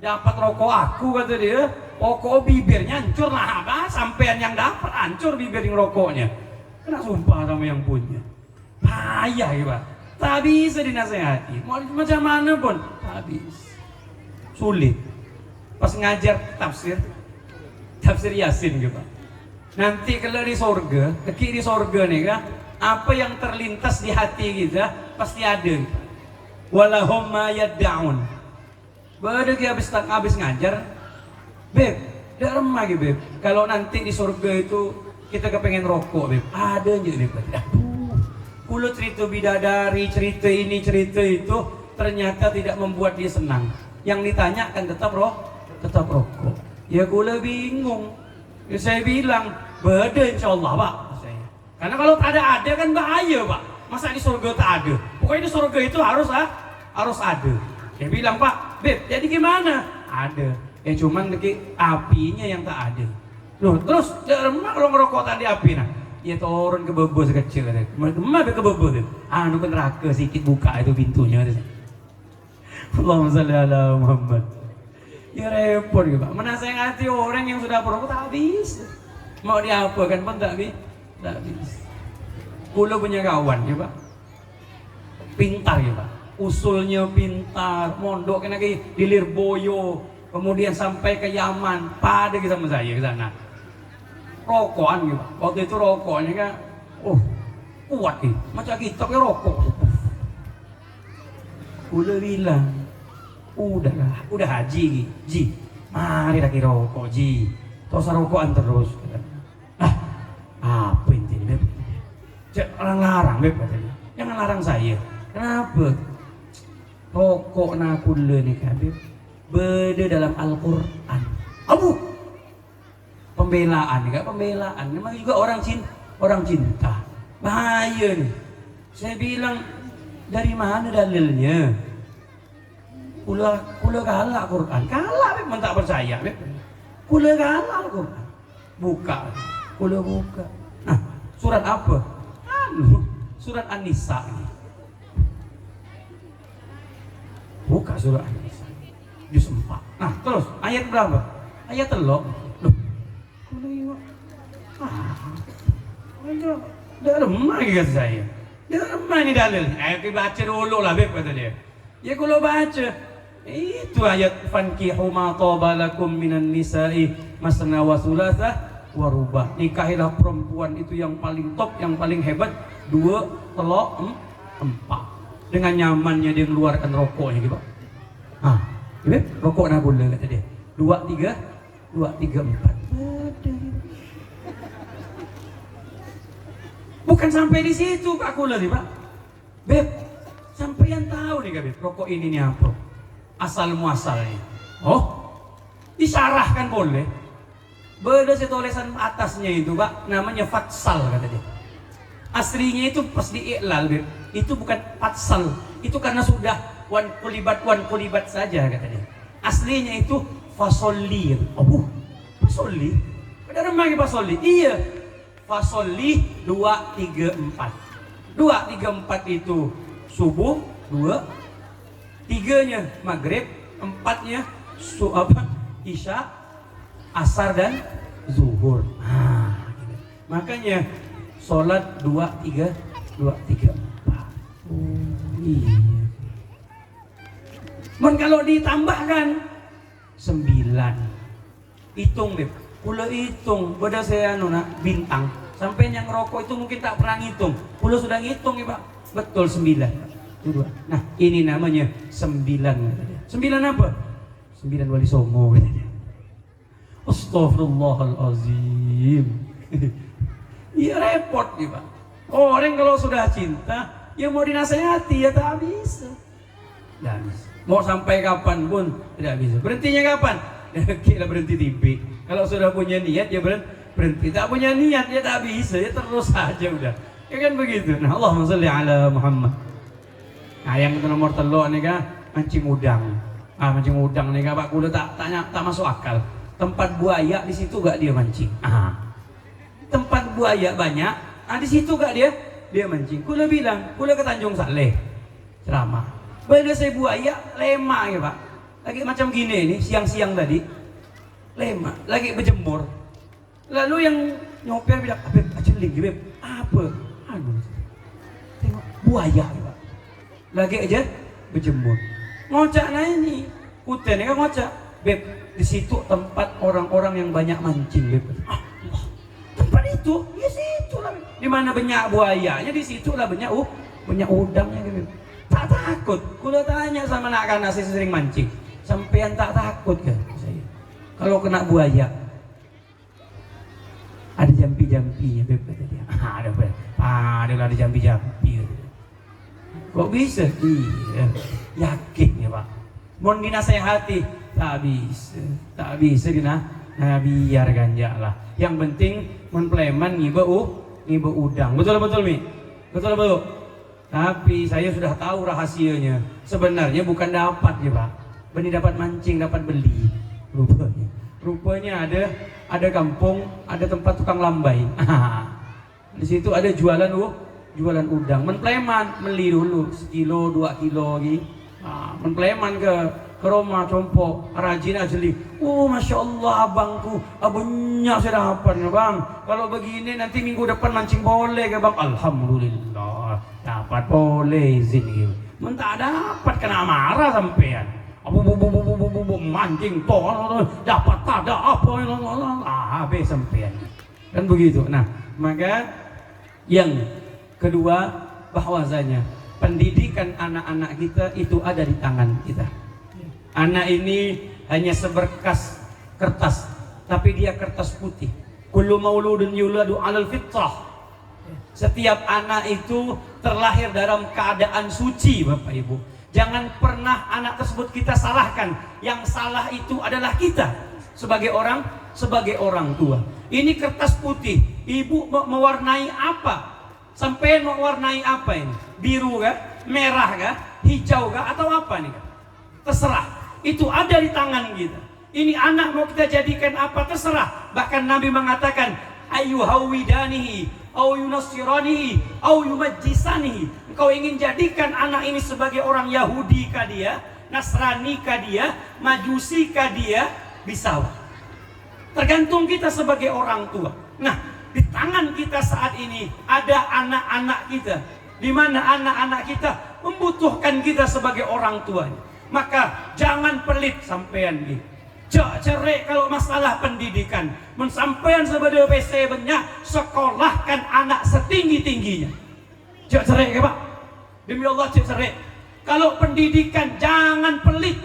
dapat rokok aku kata dia, pokok bibirnya hancur lah apa, sampean yang dapat hancur bibir yang rokoknya. Kena sumpah sama yang punya, payah ya Pak. Tak bisa dinasehati, mau macam mana pun tak bisa. Sulit. Pas ngajar tafsir Yasin gitu. Nanti kalau di sorga, di sorga nih kan, apa yang terlintas di hati kita pasti ada. Walahum ma yad'un, Bade ki habis ngajar, beb, dak remah ki beb. Kalau nanti di surga itu kita kepengen rokok beb, ada aja beb. Aduh, kula cerita bidadari, cerita ini, cerita itu, ternyata tidak membuat dia senang. Yang ditanyakan tetap rokok. Ya kula bingung. Ya saya bilang, bade insyaallah pak. Saya. Karena kalau tak ada kan bahaya pak. Masa di surga tak ada? Pokoknya di surga itu harus ada. Dia bilang, Pak, beb, jadi gimana? Ada. Ya cuman apinya yang tak ada. Loh, terus kalau ngerokok tadi api nah. Ya turun ke bebo sekecil katanya. Kemana ke bebo tuh? Anu ke neraka sedikit buka itu pintunya. Allahumma shalli ala Muhammad. Ya repot gitu, Pak. Menasehati orang yang sudah perokok tak habis. Mau diapakan pun tak habis. Kula punya kawan ya Pak. Pintar ya Pak. Usulnya pintar, mondok kena di Lirboyo, kemudian sampai ke Yaman, pada sama saya ke sana. Rokokan gitu. Waktu itu rokoknya kan, kuat nih, macam kita ke rokok. Kula bilang, udah haji, Ji, mari lagi rokok Ji, terus rokokan terus. Apa intinya Beb? Jangan larang Beb katanya, jangan larang saya. Kenapa? Rokok na kula nih Beb, beda dalam Al-Quran. Pembelaan, enggak pembelaan. Memang juga orang cinta. Bahaya nih. Saya bilang, dari mana dalilnya? Kula kalah Quran. Kalah memang tak percaya. Kula kalah Quran. Buka. Kula buka. Nah, surat apa? Surat An-Nisa. Buka surat An-Nisa. Juz 4. Nah, terus ayat berapa? Ayat telok. Loh. Kula iwak. Dah remah kata saya. Dah remah ni dalil. Kita baca dulu lah Beb kata dia. Ya kula baca. Itu ayat fankihu ma taba lakum minan nisa'i masna wa thulatha wa rubah. Nikahilah perempuan itu yang paling top, yang paling hebat 2, 3, 4. Dengan nyamannya dia mengeluarkan rokoknya gitu. Beb, rokok nak gula kata dia. 2, 3, 4. Bukan sampai di situ Pak Kula nih Pak. Beb, sampai yang tahu nih Beb, rokok ini nih apa? Asal muasalnya. Disyarahkan boleh. Beda tulisan atasnya itu Pak, namanya fatsal kata dia. Aslinya itu pas diiklal Beb, itu bukan fatsal. Itu karena sudah wan kulibat saja kata dia. Aslinya itu fasolli. Fasolli? Ada remah fasolli? Iya. Fasolli 2, 3, 4. 2, 3, 4 itu subuh, 2, 3-nya maghrib, 4-nya isya, asar dan zuhur. Gitu. Makanya sholat 2, 3, 4. Iya. Kalau ditambahkan 9. Hitung Beb. Kula hitung, beda saya bintang. Sampai yang rokok itu mungkin tak pernah ngitung. Kula sudah ngitung ya Pak. Betul 9. Itu 2. Nah, ini namanya 9. 9 apa? 9 wali songo. Astaghfirullahalazim. Iya repot nih Pak. Orang kalau sudah cinta, ya mau dinasehati ya tak bisa. Tidak bisa. Mau sampai kapan pun tidak bisa. Berhentinya kapan? Kita berhenti TV. Kalau sudah punya niat ya berhenti. Tak punya niat ya tak bisa. Ya terus saja udah. Ya kan begitu. Nah, Allahumma sholli ala Muhammad. Nah, yang itu nomor telur nih kan mancing udang. Mancing udang nih kan Pak Kula tak masuk akal. Tempat buaya di situ gak dia mancing. Tempat buaya banyak. Di situ gak dia mancing. Kula bilang, Kula ke Tanjung Saleh ceramah. Beda saya buaya lemak ya Pak. Lagi macam gini nih siang-siang tadi. Lemak, lagi berjemur. Lalu yang nyopir bilang, "Beb, aceling Beb." Apa? Tengok buaya ya Pak. Lagi aja berjemur. Ngocak nah ini. Uten kan ngocak. Beb, di situ tempat orang-orang yang banyak mancing Beb. Tempat itu, ya situ lah. Di mana banyak buayanya, di situ lah banyak udangnya Beb. Tak takut. Kula tanya sama anak-anak saya sering mancing. Sampean tak takut kan saya? Kalau kena buaya, ada jampi-jampinya, Beb, kata dia. Ada Beb. Ada jampi-jampi. Kok bisa? Iya, yakin ya Pak. Mohon dinasehati, tak bisa nah, biar ganjak lah. Yang penting mon pleman ngiba udang. Betul Mi? Betul. Tapi saya sudah tahu rahasianya. Sebenarnya bukan dapat ya Pak. Benih dapat mancing, dapat beli. Rupanya ada kampung, ada tempat tukang lambai. Di situ ada jualan udang. Men pleman beli dulu 1 kilo 2 kilo gitu. Men pleman ke rumah compo rajin ajeli. Masya Allah abangku, banyak saya dapat ya bang. Kalau begini nanti minggu depan mancing boleh ke bang? Alhamdulillah dapat boleh izin gitu. Men tak dapat kena marah sampean. Mancing toh dapat tak ada apa habis sampean. Kan begitu. Nah maka yang kedua bahwasanya pendidikan anak-anak kita itu ada di tangan kita. Anak ini hanya seberkas kertas, tapi dia kertas putih. Kullu mauludun yuladu 'alal fitrah. Setiap anak itu terlahir dalam keadaan suci, Bapak Ibu. Jangan pernah anak tersebut kita salahkan. Yang salah itu adalah kita sebagai orang tua. Ini kertas putih. Ibu mau mewarnai apa? Sampai mau warnai apa ini? Biru kah? Merah kah? Hijau kah? Atau apa nih? Terserah. Itu ada di tangan kita. Ini anak mau kita jadikan apa? Terserah. Bahkan Nabi mengatakan, ayu hawidanihi, au yunasiranihi, au yumajjisanihi. Engkau ingin jadikan anak ini sebagai orang Yahudi kah dia? Nasrani kah dia? Majusi kah dia? Bisa. Tergantung kita sebagai orang tua. Nah, di tangan kita saat ini ada anak-anak kita, di mana anak-anak kita membutuhkan kita sebagai orang tuanya. Maka jangan pelit sampean gitu. Jak cerai kalau masalah pendidikan. Mensampean sebagai PC banyak sekolahkan anak setinggi-tingginya. Jak cerai ya Pak. Demi Allah jak cerai. Kalau pendidikan jangan pelit.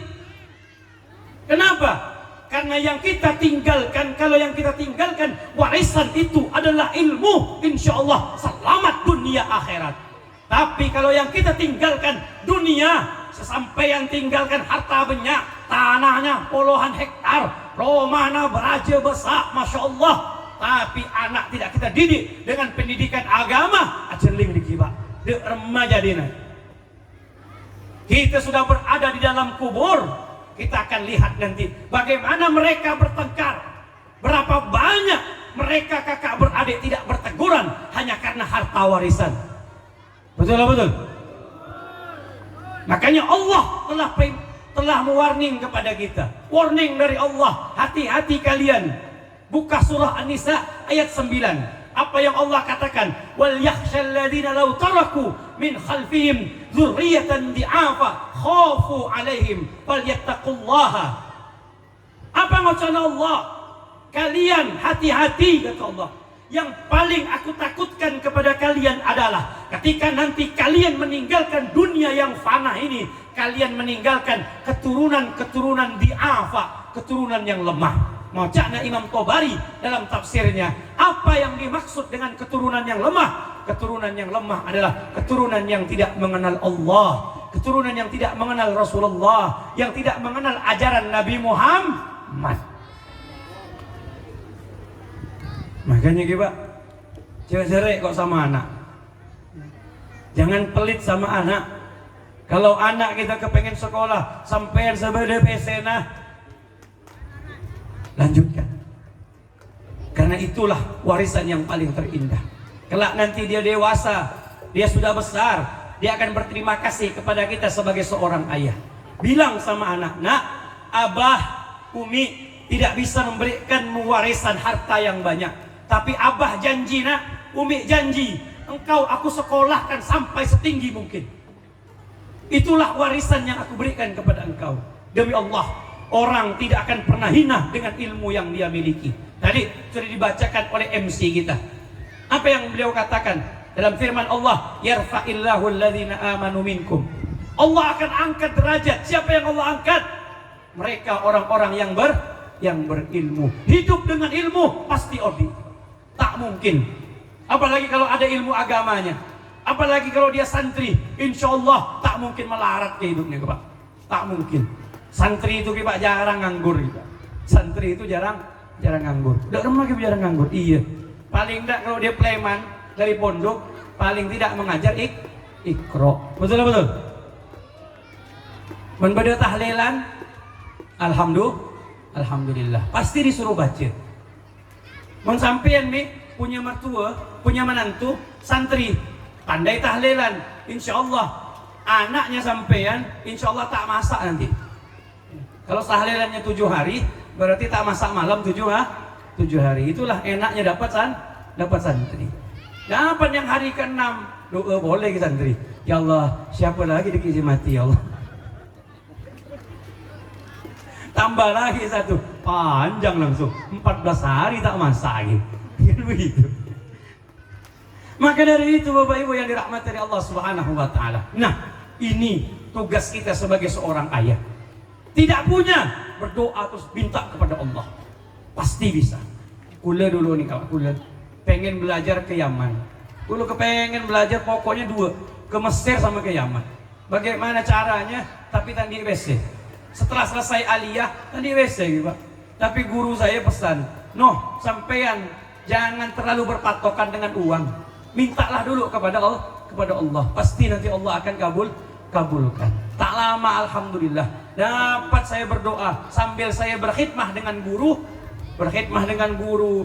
Kenapa? Karena yang kita tinggalkan, kalau yang kita tinggalkan warisan itu adalah ilmu, insya Allah selamat dunia akhirat. Tapi kalau yang kita tinggalkan dunia, sesampaian tinggalkan harta banyak, tanahnya puluhan hektar, rumahnya beraja besar, masya Allah. Tapi anak tidak kita didik dengan pendidikan agama, ajeling dikibak, di remaja dina. Kita sudah berada di dalam kubur. Kita akan lihat nanti bagaimana mereka bertengkar. Berapa banyak mereka kakak beradik tidak berteguran hanya karena harta warisan. Betul lah betul. Makanya Allah telah mewarning kepada kita. Warning dari Allah, hati-hati kalian. Buka surah An-Nisa ayat 9. Apa yang Allah katakan? Wal yakhshal ladzina law taraku min khalfihim dzurriyyatan di'afa khafu 'alaihim falyattaqullaha. Apa maksud Allah? Kalian hati-hati kata Allah. Yang paling aku takutkan kepada kalian adalah ketika nanti kalian meninggalkan dunia yang fana ini, kalian meninggalkan keturunan-keturunan di'afa, keturunan yang lemah. Maucana Imam Tobari dalam tafsirnya, apa yang dimaksud dengan keturunan yang lemah? Keturunan yang lemah adalah keturunan yang tidak mengenal Allah, keturunan yang tidak mengenal Rasulullah, yang tidak mengenal ajaran Nabi Muhammad. Makanya kita cerai kok sama anak. Jangan pelit sama anak. Kalau anak kita kepengen sekolah, sampean sebagai pesena, lanjutkan. Karena itulah warisan yang paling terindah. Kelak nanti dia dewasa, dia sudah besar, dia akan berterima kasih kepada kita sebagai seorang ayah. Bilang sama anak, nak, abah, umi tidak bisa memberikan warisan harta yang banyak, tapi abah janji nak, umi janji, engkau aku sekolahkan sampai setinggi mungkin. Itulah warisan yang aku berikan kepada engkau. Demi Allah, orang tidak akan pernah hina dengan ilmu yang dia miliki. Tadi sudah dibacakan oleh MC kita. Apa yang beliau katakan dalam firman Allah, yarfa'illahu alladhina amanu minkum. Allah akan angkat derajat. Siapa yang Allah angkat? mereka orang-orang yang berilmu. Hidup dengan ilmu pasti odi. Tak mungkin. Apalagi kalau ada ilmu agamanya. Apalagi kalau dia santri, insya Allah tak mungkin melarat ke hidupnya, Pak. Tak mungkin. Santri itu Pak jarang nganggur, Pak. Santri itu jarang nganggur. Udah lama lagi jarang nganggur. Iya. Paling tidak kalau dia preman dari pondok, paling tidak mengajar ikro. Betul betul. Membeda tahlilan, alhamdulillah. Pasti disuruh baca. Mun sampean nih punya mertua, punya menantu, santri, pandai tahlilan, insya Allah anaknya sampean, insya Allah tak masak nanti. Kalau tahlilannya 7 hari, berarti tak masak malam 7 hari. Itulah enaknya dapat santri. Dapat yang hari ke-6 doa boleh ke santri. Ya Allah, siapa lagi dikisi mati ya Allah. Tambah lagi 1, panjang langsung 14 hari tak masak lagi. Begitu. Maka dari itu Bapak Ibu yang dirahmati oleh Allah Subhanahu wa taala. Nah, ini tugas kita sebagai seorang ayah. Tidak punya, berdoa terus minta kepada Allah. Pasti bisa. Kula dulu nih kawan, kula pengen belajar ke Yaman. Kula kepengen belajar pokoknya 2, ke Mesir sama ke Yaman. Bagaimana caranya? Tapi tadi WC. Setelah selesai aliyah, tadi WC gitu, Pak. Tapi guru saya pesan, "Noh, sampean jangan terlalu berpatokan dengan uang. Mintalah dulu kepada Allah. Pasti nanti Allah akan kabulkan." Tak lama alhamdulillah dapat saya berdoa sambil saya berkhidmah dengan guru,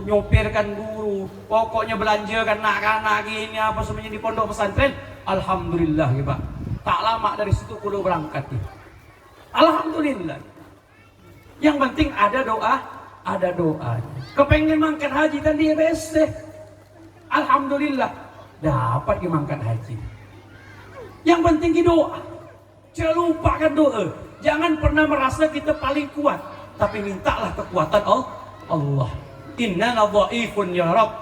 nyopirkan guru, pokoknya belanjakan anak-anak gini apa semuanya di pondok pesantren. Alhamdulillah ya Pak. Tak lama dari situ kulo berangkat ya. Alhamdulillah. Yang penting ada doa. Kepengen mangkat haji tadi BSC. Alhamdulillah dapat dimangkat haji. Yang penting doa. Jangan lupakan doa. Jangan pernah merasa kita paling kuat, tapi mintalah kekuatan Allah. Innana dhaifun ya Rabb,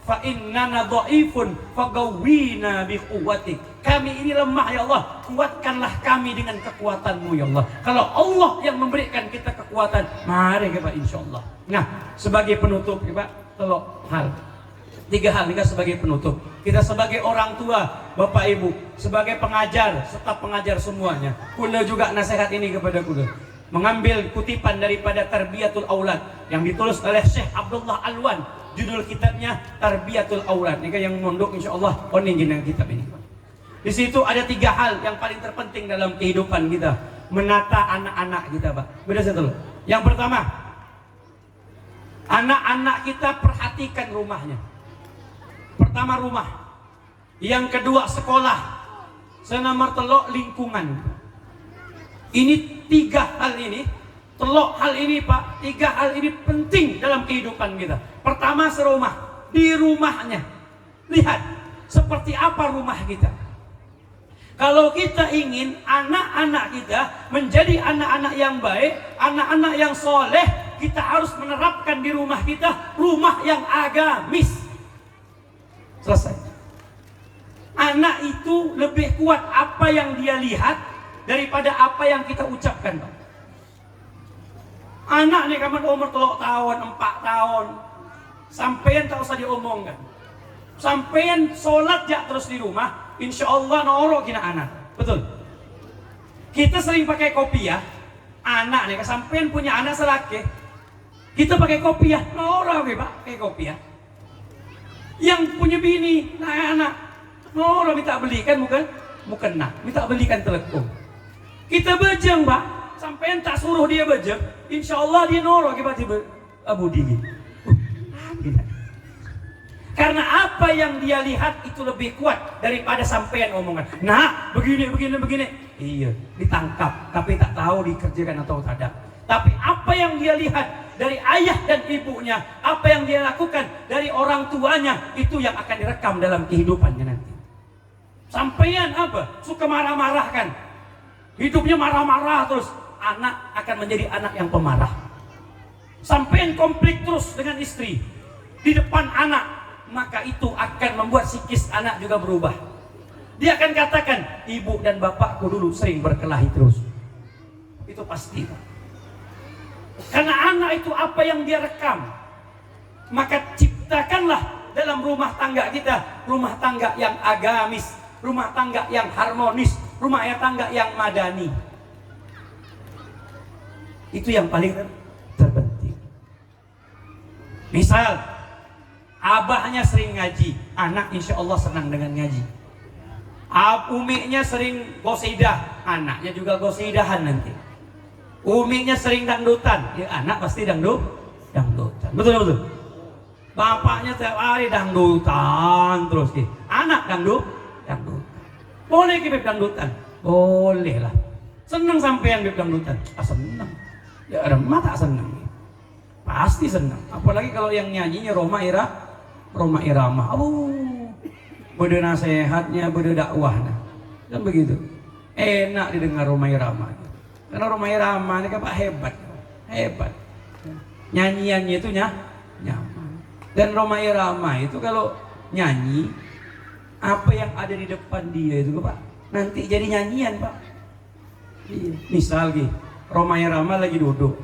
fa innana dhaifun faqawwina bi quwwatik. Kami ini lemah ya Allah, kuatkanlah kami dengan kekuatan-Mu ya Allah. Kalau Allah yang memberikan kita kekuatan, mari kita insyaallah. Nah, sebagai penutup ya Pak, 3 hal ini sebagai penutup. Kita sebagai orang tua, Bapak Ibu, sebagai pengajar, staf pengajar semuanya, kula juga nasihat ini kepada kula. Mengambil kutipan daripada Tarbiyatul Aulad yang ditulis oleh Syekh Abdullah Alwan, judul kitabnya Tarbiyatul Aulad. Ini kan yang mondok insyaallah oning yang kitab ini. Di situ ada 3 hal yang paling terpenting dalam kehidupan kita, menata anak-anak kita, Pak. Beda satu. Yang pertama, anak-anak kita perhatikan rumahnya. Pertama rumah, yang kedua sekolah, senomor telok lingkungan. Ini 3 hal ini, telok hal ini Pak, 3 hal ini penting dalam kehidupan kita. Pertama serumah, di rumahnya. Lihat seperti apa rumah kita. Kalau kita ingin anak-anak kita menjadi anak-anak yang baik, anak-anak yang soleh, kita harus menerapkan di rumah kita rumah yang agamis. Selesai. Anak itu lebih kuat apa yang dia lihat daripada apa yang kita ucapkan, Pak. Anak nih kamu umur 3 tahun, 4 tahun, sampean tak usah diomongkan. Sampean sholat jak terus di rumah, insya Allah noro kina anak. Betul. Kita sering pakai kopiah, anak nih, sampean punya anak selaki, kita pakai kopiah, noro Pak, pakai kopiah. Yang punya bini, anak, noro minta belikan bukan nak, minta belikan telekom. Kita bejeng Pak, sampean tak suruh dia bejeng, insya Allah dia noro tiba-tiba Abu Digi. Karena apa yang dia lihat itu lebih kuat daripada sampean omongan. Nah, begini. Iya, ditangkap, tapi tak tahu dikerjakan atau tidak. Tapi apa yang dia lihat dari ayah dan ibunya, apa yang dia lakukan dari orang tuanya, itu yang akan direkam dalam kehidupannya nanti. Sampean apa? Suka marah-marah kan? Hidupnya marah-marah terus, anak akan menjadi anak yang pemarah. Sampean konflik terus dengan istri di depan anak, maka itu akan membuat psikis anak juga berubah. Dia akan katakan, ibu dan bapakku dulu sering berkelahi terus. Itu pasti. Karena anak itu apa yang dia rekam. Maka ciptakanlah dalam rumah tangga kita rumah tangga yang agamis, rumah tangga yang harmonis, rumah tangga yang madani. Itu yang paling terpenting. Misal abahnya sering ngaji, anak insya Allah senang dengan ngaji. Umiknya sering gosidah, anaknya juga gosidahan nanti. Umiknya sering dangdutan, ya anak pasti dangdutan. Betul. Bapaknya tiap hari dangdutan terus, anak dangdutan. Boleh beb dangdutan? Boleh lah. Senang sampean beb dangdutan? Senang. Ya ada mata senang. Pasti senang. Apalagi kalau yang nyanyinya Roma Irama. Beda nasihatnya, beda dakwahnya. Kan begitu. Enak didengar Roma Irama. Karena Roma Irama ini kan hebat. Nyanyiannya itu nyaman. Dan Roma Irama itu kalau nyanyi, apa yang ada di depan dia itu Pak, nanti jadi nyanyian Pak. Iya. Misal Roma Irama lagi duduk.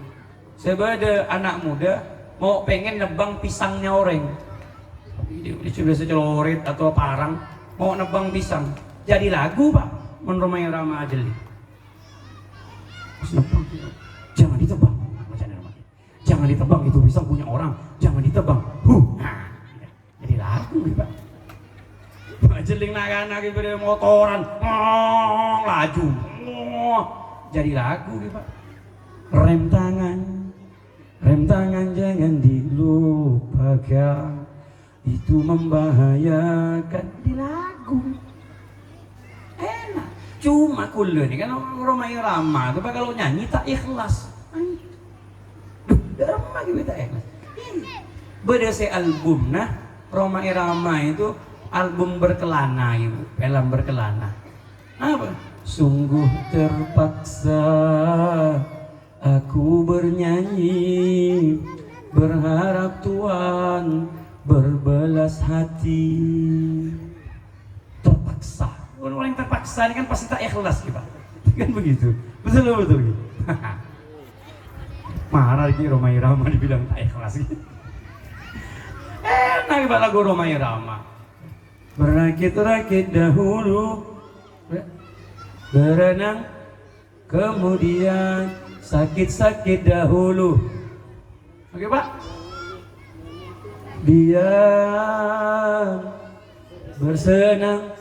Sebab ada anak muda mau pengen nebang pisangnya orang. Dia sudah secelorit atau parang mau nebang pisang. Jadi lagu Pak, men Roma Irama aja nih. Jangan ditebang, jangan ditebang, itu pisang punya orang, jangan ditebang. Nah, jadi lagu nih Pak. Jeling anak-anak itu motoran, laju, jadi lagu nih Pak. Rem tangan jangan dilupakan, itu membahayakan. Di lagu enak. Cuma kulo nih kan Roma Irama itu Pak kalau nyanyi tak ikhlas. Darma gitu tak ikhlas. Beda album nah Roma Irama itu album berkelana ibu, film berkelana. Apa? Sungguh terpaksa aku bernyanyi, berharap Tuhan berbelas hati. Terpaksa. Orang yang terpaksa ini kan pasti tak ikhlas gitu, kan begitu. Betul. Marah lagi Roma Irama dibilang tak ikhlas. Enak Pak lagu Roma Irama. Berakit-rakit dahulu, berenang, kemudian sakit-sakit dahulu. Oke Pak? Diam, bersenang.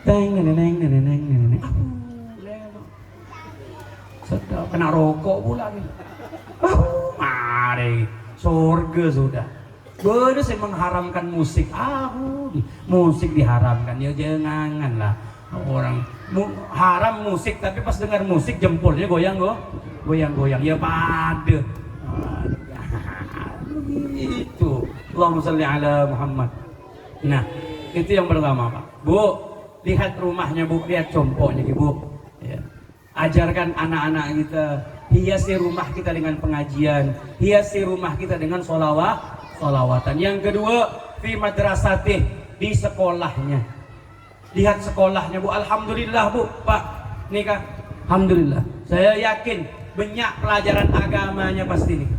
Neng. Sedap, kena rokok pula nih. Mari, surga sudah. Beda saya mengharamkan musik. Musik diharamkan ya jangan lah. Orang haram musik tapi pas dengar musik jempolnya goyang. Ya pada. Itu. Allahumma sholli ala Muhammad. Nah, itu yang pertama Pak. Bu, lihat rumahnya Bu, lihat compoknya Bu. Ya. Ajarkan anak-anak kita, hiasi rumah kita dengan pengajian, hiasi rumah kita dengan sholawatan. Yang kedua, fi madrasatih, di sekolahnya. Lihat sekolahnya Bu, alhamdulillah Bu, Pak, nih Kak, alhamdulillah. Saya yakin banyak pelajaran agamanya pasti nih.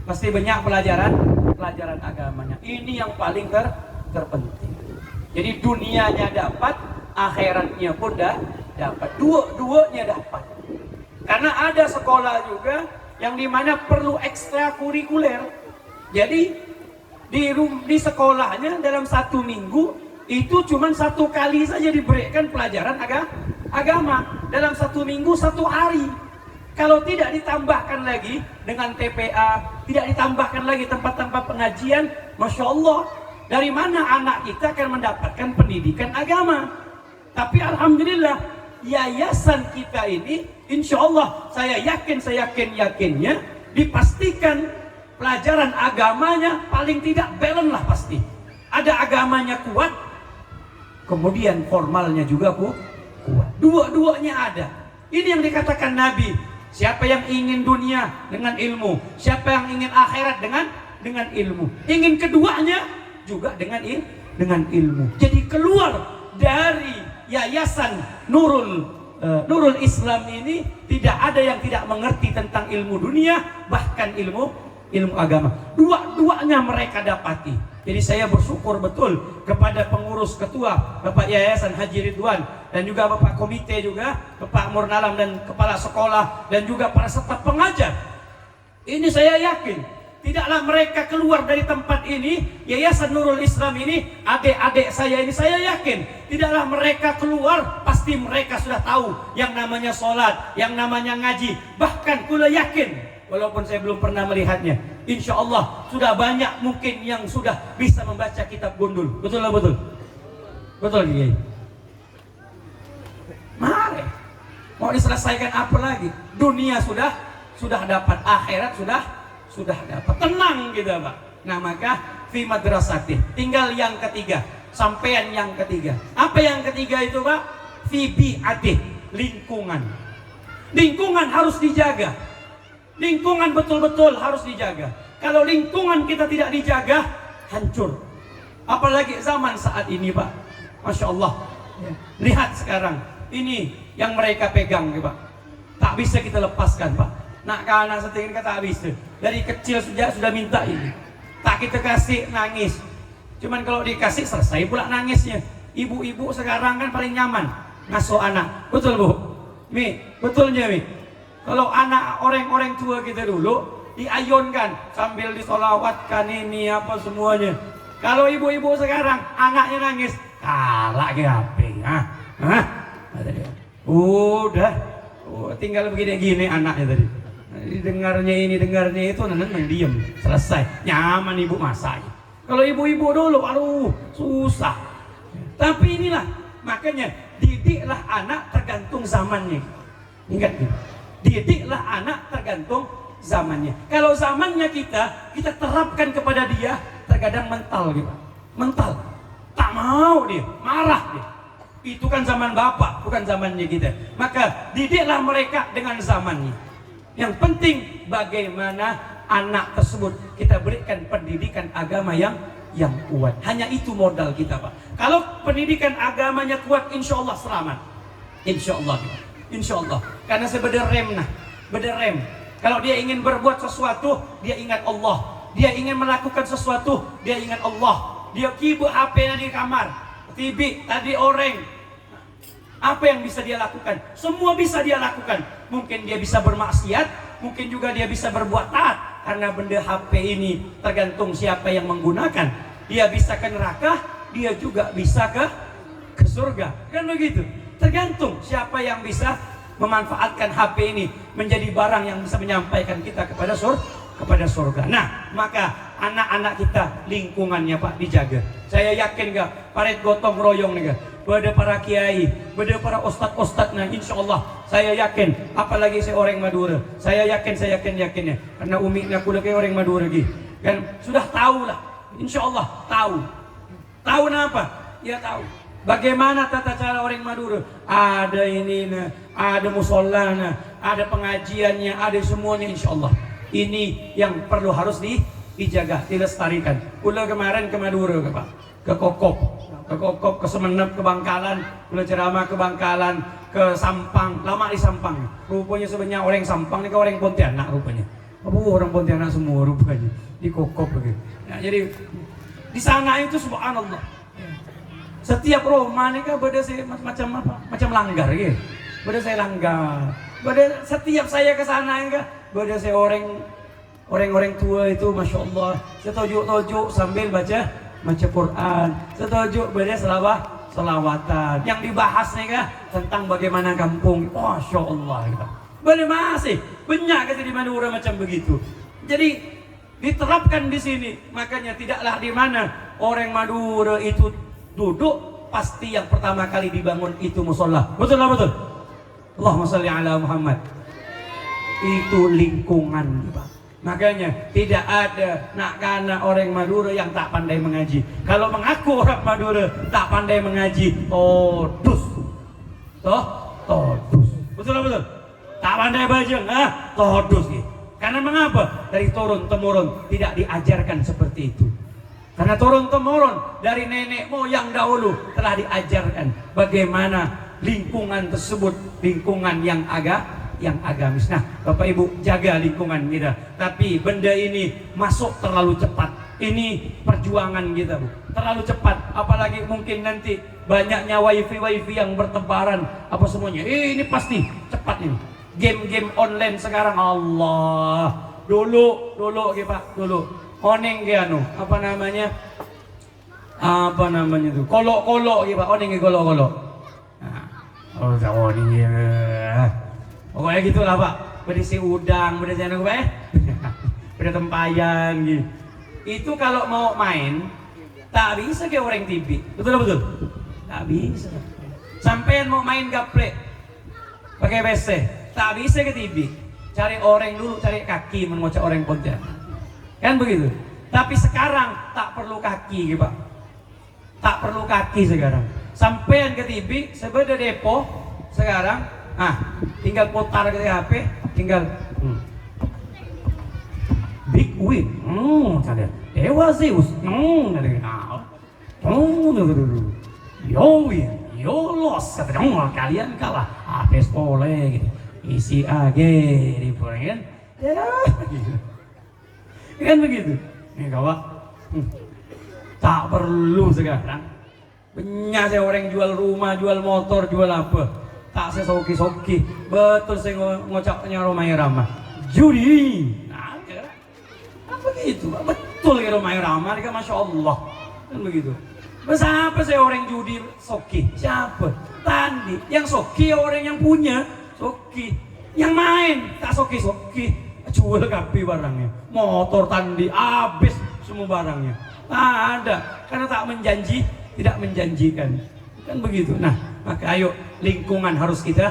Pasti banyak pelajaran agamanya. Ini yang paling terpenting. Jadi dunianya dapat, akhiratnya pun dapat. Dua-duanya dapat. Karena ada sekolah juga yang dimana perlu ekstrakurikuler. Jadi di sekolahnya dalam 1 minggu itu cuma 1 kali saja diberikan pelajaran agama. Dalam 1 minggu 1 hari. Kalau tidak ditambahkan lagi dengan TPA, tidak ditambahkan lagi tempat-tempat pengajian, Masya Allah, dari mana anak kita akan mendapatkan pendidikan agama? Tapi alhamdulillah, yayasan kita ini, insya Allah, saya yakinnya, dipastikan pelajaran agamanya paling tidak balance lah pasti. Ada agamanya kuat, kemudian formalnya juga kuat. Dua-duanya ada. Ini yang dikatakan Nabi. Siapa yang ingin dunia dengan ilmu, siapa yang ingin akhirat dengan ilmu, ingin keduanya juga dengan ilmu. Jadi keluar dari yayasan Nurul Nurul Islam ini tidak ada yang tidak mengerti tentang ilmu dunia, bahkan ilmu agama. Dua-duanya mereka dapati. Jadi saya bersyukur betul kepada pengurus ketua Bapak Yayasan Haji Ridwan dan juga Bapak Komite juga, Bapak Murnalam dan kepala sekolah dan juga para serta pengajar. Ini saya yakin tidaklah mereka keluar dari tempat ini, Yayasan Nurul Islam ini, adik-adik saya ini, saya yakin tidaklah mereka keluar, pasti mereka sudah tahu yang namanya sholat, yang namanya ngaji. Bahkan kula yakin, walaupun saya belum pernah melihatnya, insya Allah sudah banyak mungkin yang sudah bisa membaca kitab gundul. Betul lah, betul? Betul Kiai? Mari, mau diselesaikan apa lagi? Dunia sudah dapat, akhirat sudah dapat, tenang gitu Pak. Nah maka fi madrasatih, tinggal yang ketiga, sampean yang ketiga. Apa yang ketiga itu Pak? Fi bi'atih, lingkungan harus dijaga. Lingkungan betul-betul harus dijaga. Kalau lingkungan kita tidak dijaga, hancur. Apalagi zaman saat ini Pak, Masya Allah. Lihat sekarang ini yang mereka pegang Pak, tak bisa kita lepaskan Pak. Nak kana setinggi kata habis tuh. Dari kecil sudah minta ini. Tak kita kasih nangis. Cuman kalau dikasih selesai pula nangisnya. Ibu-ibu sekarang kan paling nyaman ngasuh anak. Betul Bu? Mi, betulnya Mi. Kalau anak orang-orang tua kita dulu diayunkan sambil disolawatkan ini apa semuanya. Kalau ibu-ibu sekarang anaknya nangis, kalah ke HP. Udah. Tinggal begini-gini anaknya tadi. Dengarnya itu memang diem, selesai, nyaman ibu masaknya. Kalau ibu-ibu dulu, aduh susah. Tapi inilah makanya didiklah anak tergantung zamannya. Ingat nih, didiklah anak tergantung zamannya. Kalau zamannya kita terapkan kepada dia, terkadang mental gitu, mental, tak mau dia, marah dia. Itu kan zaman bapak, bukan zamannya kita. Maka didiklah mereka dengan zamannya. Yang penting bagaimana anak tersebut kita berikan pendidikan agama yang kuat. Hanya itu modal kita Pak. Kalau pendidikan agamanya kuat, insya Allah selamat. Insya Allah. Insya Allah. Karena sebeda rem. Kalau dia ingin berbuat sesuatu, dia ingat Allah. Dia ingin melakukan sesuatu, dia ingat Allah. Dia kibuk HP-nya di kamar. Tibi tadi orang. Apa yang bisa dia lakukan? Semua bisa dia lakukan. Mungkin dia bisa bermaksiat, mungkin juga dia bisa berbuat taat. Karena benda HP ini tergantung siapa yang menggunakan. Dia bisa ke neraka, dia juga bisa ke surga. Kan begitu? Tergantung siapa yang bisa memanfaatkan HP ini menjadi barang yang bisa menyampaikan kita kepada surga. Nah, maka anak-anak kita lingkungannya Pak dijaga. Saya yakin gak paret gotong royong nih gak? Pada para kiai, pada para ustad-ustadnya, insya Allah saya yakin. Apalagi saya orang Madura, saya yakinnya karena umiknya aku kayak orang Madura gitu kan, sudah tahu lah, insya Allah tahu apa? Ya tahu bagaimana tata cara orang Madura. Ada ini, ada musolana, ada pengajiannya, ada semuanya, insya Allah. Ini yang perlu harus dijaga, dilestarikan. Kula kemarin ke Madura Pak, ke Kokop, ke Semenep, ke Bangkalan, kula ceramah ke Bangkalan, ke Sampang, lama di Sampang. Rupanya sebenarnya orang Sampang ini ke orang Pontianak rupanya. Orang Pontianak semua rupanya di Kokop begitu. Nah, jadi di sana itu subhanallah. Setiap rumah ini kan beda saya macam langgar gitu. Beda saya langgar. Beda setiap saya ke sana kan beda saya orang tua itu masya Allah. Saya tojuk sambil baca Quran, setuju beda selawatan. Yang dibahas nih kah tentang bagaimana kampung, masya Allah gitu. Boleh masih banyak kita di Madura macam begitu. Jadi diterapkan di sini. Makanya tidaklah di mana orang Madura itu duduk pasti yang pertama kali dibangun itu musola. Betul lah betul. Allahumma sholli ala Muhammad. Itu lingkungan Pak. Makanya tidak ada nak kana orang Madura yang tak pandai mengaji. Kalau mengaku orang Madura tak pandai mengaji, todus. Todus. Betul betul. Tak pandai bajeng, todus gitu. Karena mengapa? Dari turun temurun tidak diajarkan seperti itu. Karena turun temurun dari nenek moyang dahulu telah diajarkan bagaimana lingkungan tersebut lingkungan yang agamis. Nah, Bapak Ibu, jaga lingkungan kita. Tapi benda ini masuk terlalu cepat. Ini perjuangan kita, Bu. Terlalu cepat. Apalagi mungkin nanti banyaknya wifi yang bertebaran apa semuanya. Ini pasti cepat ini. Game-game online sekarang, Allah. Dulu gitu Pak, dulu. Oning ke apa namanya tuh? Kolok gitu Pak, oning ke kolok. Nah, oning ya. Pokoknya gitulah Pak. Berisi udang, berisi anu Pak. Pada tempayan gitu. Itu kalau mau main tak bisa kayak orang TV. Betul? Tak bisa. Sampean mau main gaplek pakai PC, tak bisa ke TV. Cari orang dulu, cari kaki mengocok orang Pontianak. Kan begitu. Tapi sekarang tak perlu kaki gitu Pak. Tak perlu kaki sekarang. Sampean ke TV, sebenarnya depo sekarang, tinggal putar ke HP, tinggal Big Win, kalian Dewa Zeus, yo los, kalian kalah, apes boleh gitu, isi AG, kan? Kan begitu, nih kawan, tak perlu sekarang. Banyak saya orang jual rumah, jual motor, jual apa, tak saya soki, betul saya ngocapnya Romai Rama, judi. Begitu, betul ya Romai Rama, Masya Allah, kan begitu. Siapa saya orang judi soki? Siapa? Tandi. Yang soki orang yang punya soki. Yang main tak soki. Jual kapi barangnya. Motor tandi habis semua barangnya. Tak ada, karena tak tidak menjanjikan. Kan begitu. Nah, maka ayo lingkungan harus kita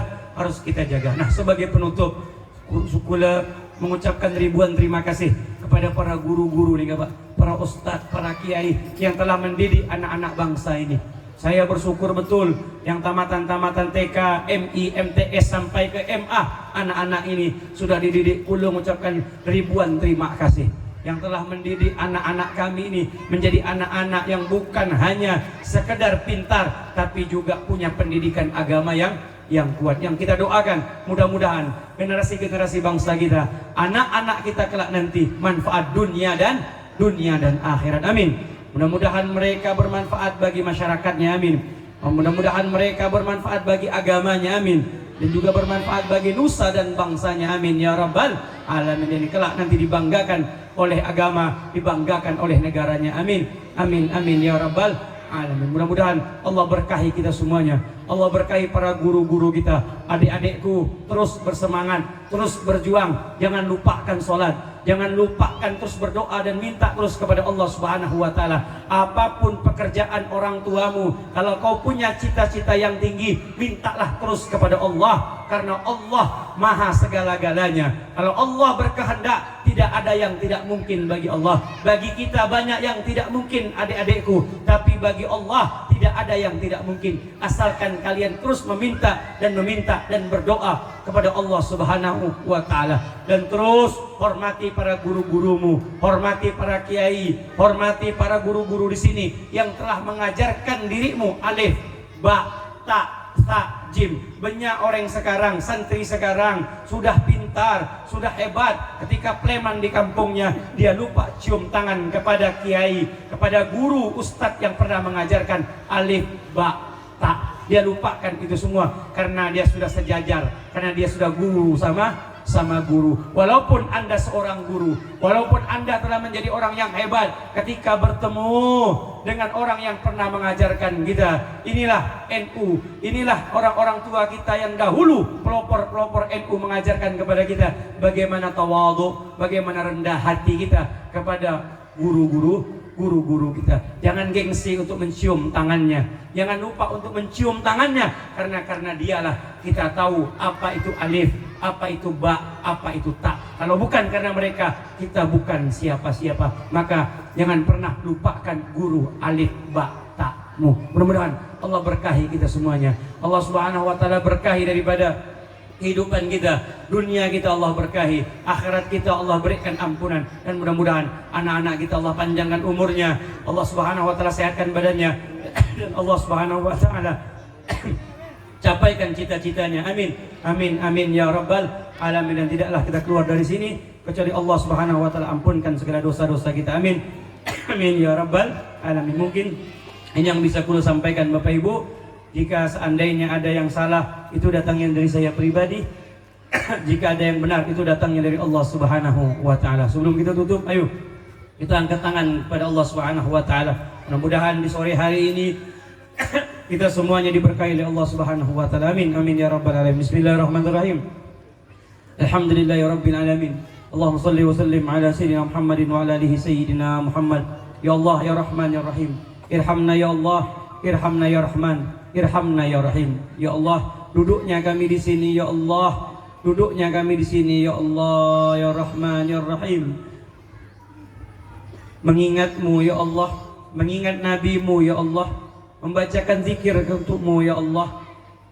jaga. Nah, sebagai penutup, Sukula mengucapkan ribuan terima kasih kepada para guru-guru nih Pak, para ustadz, para kiai yang telah mendidik anak-anak bangsa ini. Saya bersyukur betul yang tamatan-tamatan TK, MI, MTS sampai ke MA, anak-anak ini sudah dididik. Kula mengucapkan ribuan terima kasih yang telah mendidik anak-anak kami ini menjadi anak-anak yang bukan hanya sekedar pintar, tapi juga punya pendidikan agama yang kuat. Yang kita doakan mudah-mudahan generasi-generasi bangsa kita, anak-anak kita kelak nanti manfaat dunia dan akhirat. Amin. Mudah-mudahan mereka bermanfaat bagi masyarakatnya. Amin. Mudah-mudahan mereka bermanfaat bagi agamanya. Amin. Dan juga bermanfaat bagi nusa dan bangsanya. Amin ya rabbal alamin. Ini kelak nanti dibanggakan oleh agama, dibanggakan oleh negaranya. Amin. Amin ya rabbal alamin. Mudah-mudahan Allah berkahi kita semuanya. Allah berkahi para guru-guru kita. Adik-adikku terus bersemangat, terus berjuang. Jangan lupakan sholat, jangan lupakan terus berdoa dan minta terus kepada Allah Subhanahu wa taala. Apapun pekerjaan orang tuamu, kalau kau punya cita-cita yang tinggi, mintalah terus kepada Allah, karena Allah maha segala-galanya. Kalau Allah berkehendak, tidak ada yang tidak mungkin bagi Allah. Bagi kita banyak yang tidak mungkin adik-adikku, tapi bagi Allah tidak ada yang tidak mungkin, asalkan kalian terus meminta dan berdoa kepada Allah Subhanahu wa taala. Dan terus hormati para guru-gurumu, hormati para kiai, hormati para guru-guru di sini yang telah mengajarkan dirimu alif, ba, ta, sa, jim. Banyak orang sekarang, santri sekarang sudah pintar, sudah hebat. Ketika preman di kampungnya, dia lupa cium tangan kepada kiai, kepada guru, ustadz yang pernah mengajarkan alif, ba, ta. Dia lupakan itu semua karena dia sudah sejajar, karena dia sudah guru sama guru. Walaupun Anda seorang guru, walaupun Anda telah menjadi orang yang hebat, ketika bertemu dengan orang yang pernah mengajarkan kita, inilah NU, inilah orang-orang tua kita yang dahulu, pelopor-pelopor NU mengajarkan kepada kita bagaimana tawadhu, bagaimana rendah hati kita kepada guru-guru kita. Jangan gengsi untuk mencium tangannya, jangan lupa untuk mencium tangannya, karena dialah kita tahu apa itu alif, apa itu ba, apa itu ta. Kalau bukan karena mereka, kita bukan siapa-siapa. Maka jangan pernah lupakan guru alif, ba, ta-mu. Mudah-mudahan Allah berkahi kita semuanya. Allah Subhanahu wa taala berkahi daripada kehidupan kita, dunia kita Allah berkahi, akhirat kita Allah berikan ampunan, dan mudah-mudahan anak-anak kita Allah panjangkan umurnya, Allah Subhanahu wa taala sehatkan badannya, dan Allah Subhanahu wa taala capaikan cita-citanya. Amin, amin, amin ya rabbal alamin. Dan tidaklah kita keluar dari sini kecuali Allah Subhanahu wa taala ampunkan segala dosa-dosa kita. Amin, amin ya rabbal alamin. Mungkin ini yang bisa kulo sampaikan Bapak Ibu. Jika seandainya ada yang salah, itu datangnya dari saya pribadi. Jika ada yang benar, itu datangnya dari Allah Subhanahu wa taala. Sebelum kita tutup, ayo kita angkat tangan kepada Allah Subhanahu wa taala. Mudah-mudahan di sore hari ini kita semuanya diberkahi oleh Allah Subhanahu wa taala. Amin, amin ya rabbal alamin. Bismillahirrahmanirrahim. Alhamdulillahirabbil alamin. Allahumma shalli wa sallim ala sayyidina Muhammadin wa ala alihi sayyidina Muhammad. Ya Allah ya Rahman ya Rahim. Irhamna ya Allah, irhamna ya Rahman, irhamna ya Rahim. Ya Allah, duduknya kami di sini ya Allah. Duduknya kami di sini ya Allah ya Rahman ya Rahim. Mengingatmu ya Allah, mengingat Nabi-Mu ya Allah, membacakan zikir untukmu ya Allah,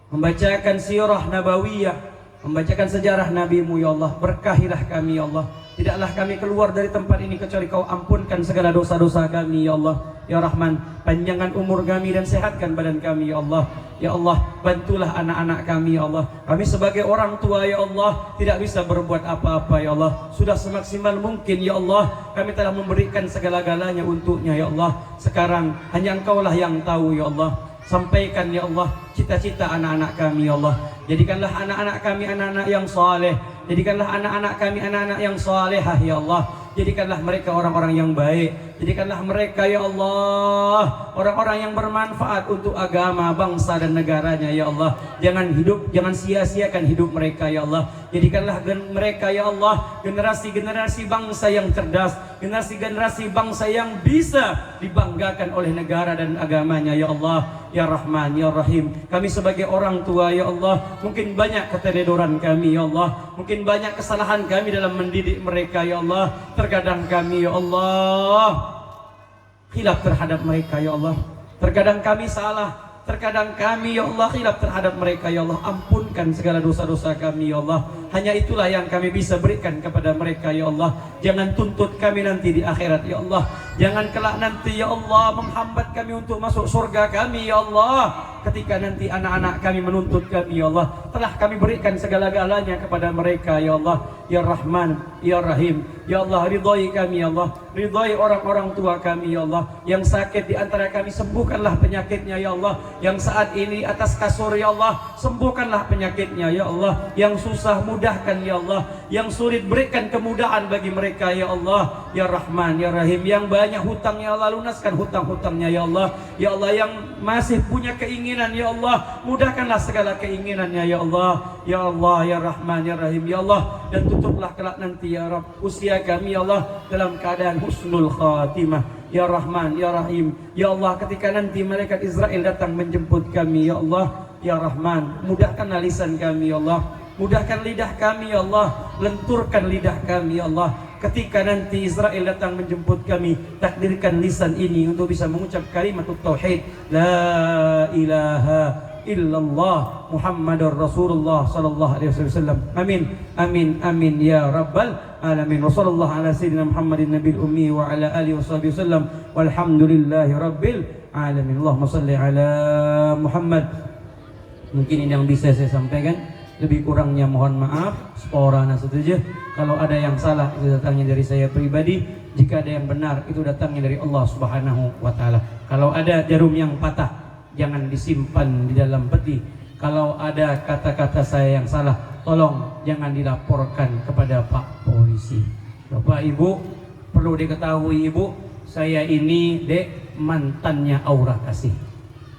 membacakan sirah nabawiyah, membacakan sejarah Nabi-Mu ya Allah. Berkahilah kami ya Allah. Tidaklah kami keluar dari tempat ini kecuali Kau ampunkan segala dosa-dosa kami ya Allah ya Rahman. Panjangkan umur kami dan sehatkan badan kami ya Allah. Ya Allah, bantulah anak-anak kami ya Allah. Kami sebagai orang tua ya Allah tidak bisa berbuat apa-apa ya Allah. Sudah semaksimal mungkin ya Allah kami telah memberikan segala-galanya untuknya ya Allah. Sekarang hanya Engkaulah yang tahu ya Allah. Sampaikan ya Allah cita-cita anak-anak kami ya Allah. Jadikanlah anak-anak kami anak-anak yang saleh. Jadikanlah anak-anak kami anak-anak yang salehah ya Allah. Jadikanlah mereka orang-orang yang baik. Jadikanlah mereka ya Allah orang-orang yang bermanfaat untuk agama, bangsa dan negaranya ya Allah. Jangan sia-siakan hidup mereka ya Allah. Jadikanlah mereka ya Allah generasi-generasi bangsa yang cerdas, generasi-generasi bangsa yang bisa dibanggakan oleh negara dan agamanya ya Allah ya Rahman ya Rahim. Kami sebagai orang tua ya Allah mungkin banyak keteledoran kami ya Allah, mungkin banyak kesalahan kami dalam mendidik mereka ya Allah. Terkadang kami ya Allah khilaf terhadap mereka ya Allah. Terkadang kami salah, terkadang kami ya Allah khilaf terhadap mereka ya Allah. Ampunkan segala dosa-dosa kami ya Allah. Hanya itulah yang kami bisa berikan kepada mereka ya Allah. Jangan tuntut kami nanti di akhirat ya Allah. Jangan kelak nanti ya Allah menghambat kami untuk masuk surga kami ya Allah. Ketika nanti anak-anak kami menuntut kami ya Allah, telah kami berikan segala-galanya kepada mereka ya Allah ya Rahman ya Rahim. Ya Allah, ridhai kami ya Allah, ridhai orang-orang tua kami ya Allah. Yang sakit di antara kami sembuhkanlah penyakitnya ya Allah. Yang saat ini atas kasur ya Allah, sembuhkanlah penyakitnya ya Allah. Yang susah mudahkan ya Allah, yang sulit berikan kemudahan bagi mereka ya Allah ya Rahman ya Rahim. Yang banyak hutang ya Allah, lunaskan hutang-hutangnya ya Allah ya Allah. Yang masih punya keinginan ya Allah, mudahkanlah segala keinginannya ya Allah ya Allah ya Rahman ya Rahim ya Allah. Dan tutuplah kelak nanti ya Rabb usia kami ya Allah dalam keadaan husnul khatimah ya Rahman ya Rahim ya Allah. Ketika nanti malaikat Israel datang menjemput kami ya Allah ya Rahman, mudahkanlah lisan kami ya Allah, mudahkan lidah kami ya Allah, lenturkan lidah kami ya Allah. Ketika nanti Israel datang menjemput kami, takdirkan lisan ini untuk bisa mengucap kalimat tauhid la ilaha illallah Muhammadur Rasulullah sallallahu alaihi wasallam. Amin, amin, amin ya rabbal alamin. Wassallallahu ala sayyidina Muhammadin nabiyil ummi wa ala alihi wasallam. Walhamdulillahi rabbil alamin. Allahumma shalli ala Muhammad. Mungkin ini yang bisa saya sampaikan. Lebih kurangnya mohon maaf. Seorang setuju. Kalau ada yang salah itu datangnya dari saya pribadi. Jika ada yang benar itu datangnya dari Allah Subhanahu wa taala. Kalau ada jarum yang patah, jangan disimpan di dalam peti. Kalau ada kata-kata saya yang salah, tolong jangan dilaporkan kepada Pak Polisi. Bapak Ibu, perlu diketahui Ibu, saya ini dek mantannya Aura Kasih.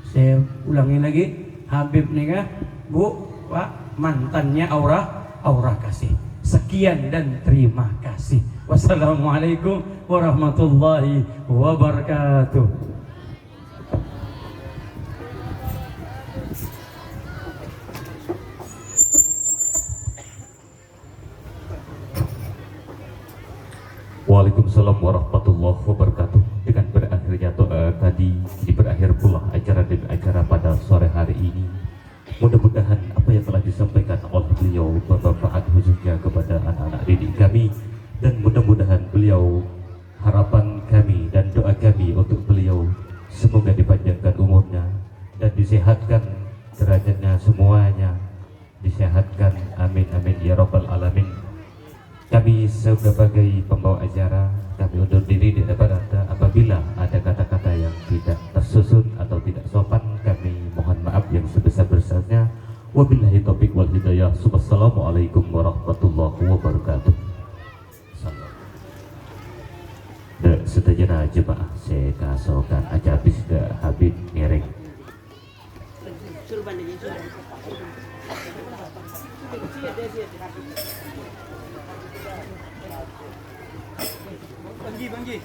Saya ulangi lagi, Habib nikah, Bu, Pak, mantannya Aura Kasih. Sekian dan terima kasih. Wassalamualaikum warahmatullahi wabarakatuh. Waalaikumsalam warahmatullahi wabarakatuh. Dengan berakhirnya tadi berakhir pula acara demi acara pada sore hari ini. Mudah-mudahan apa yang telah disampaikan oleh beliau bermanfaat khususnya kepada anak-anak didik kami, dan mudah-mudahan beliau, harapan kami dan doa kami untuk beliau semoga dipanjangkan umurnya dan disehatkan derajatnya semuanya disehatkan, amin amin ya rabbal alamin. Kami sebagai pembawa acara, kami undur diri daripada apabila ada kata-kata yang tidak tersusun atau tidak sopan, kami mohon maaf yang sebesar-besarnya. Wabillahi taufiq wal hidayah. Wassalamualaikum warahmatullahi wabarakatuh. Setajana jemaah saya kasokan aja bisda Habib ngereng. Banggi.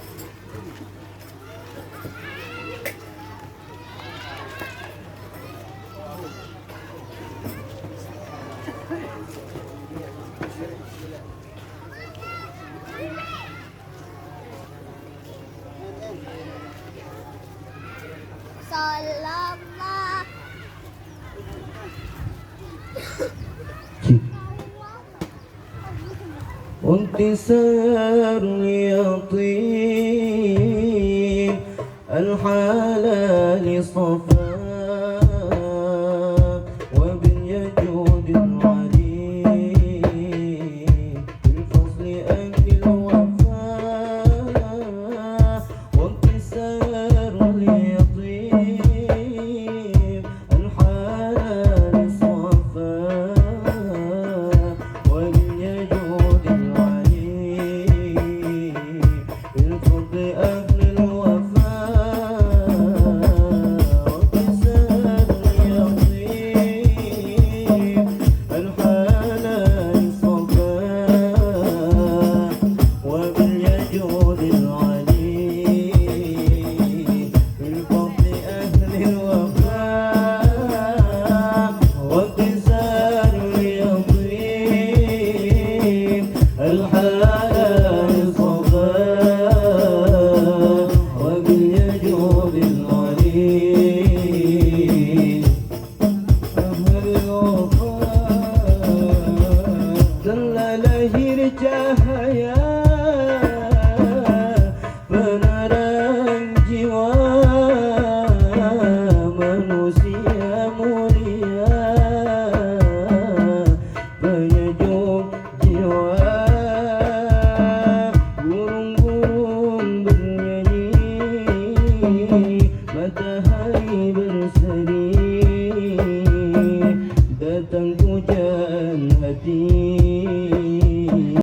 Salamah. وانتصار يطيب الحلال صفا وباليجود العليم بالفضل أهل الوفاء وانتصار يطيب الحلال صفا وباليجود بالفضل أهل الوفاء وكسر يطيب الحلال صفاء وباليجود العليم بالفضل أهل الوفاء وكسر يطيب الحلال صفاء وباليجود العليم أهل الوفاء دلله رجاها penerang jiwa manusia mulia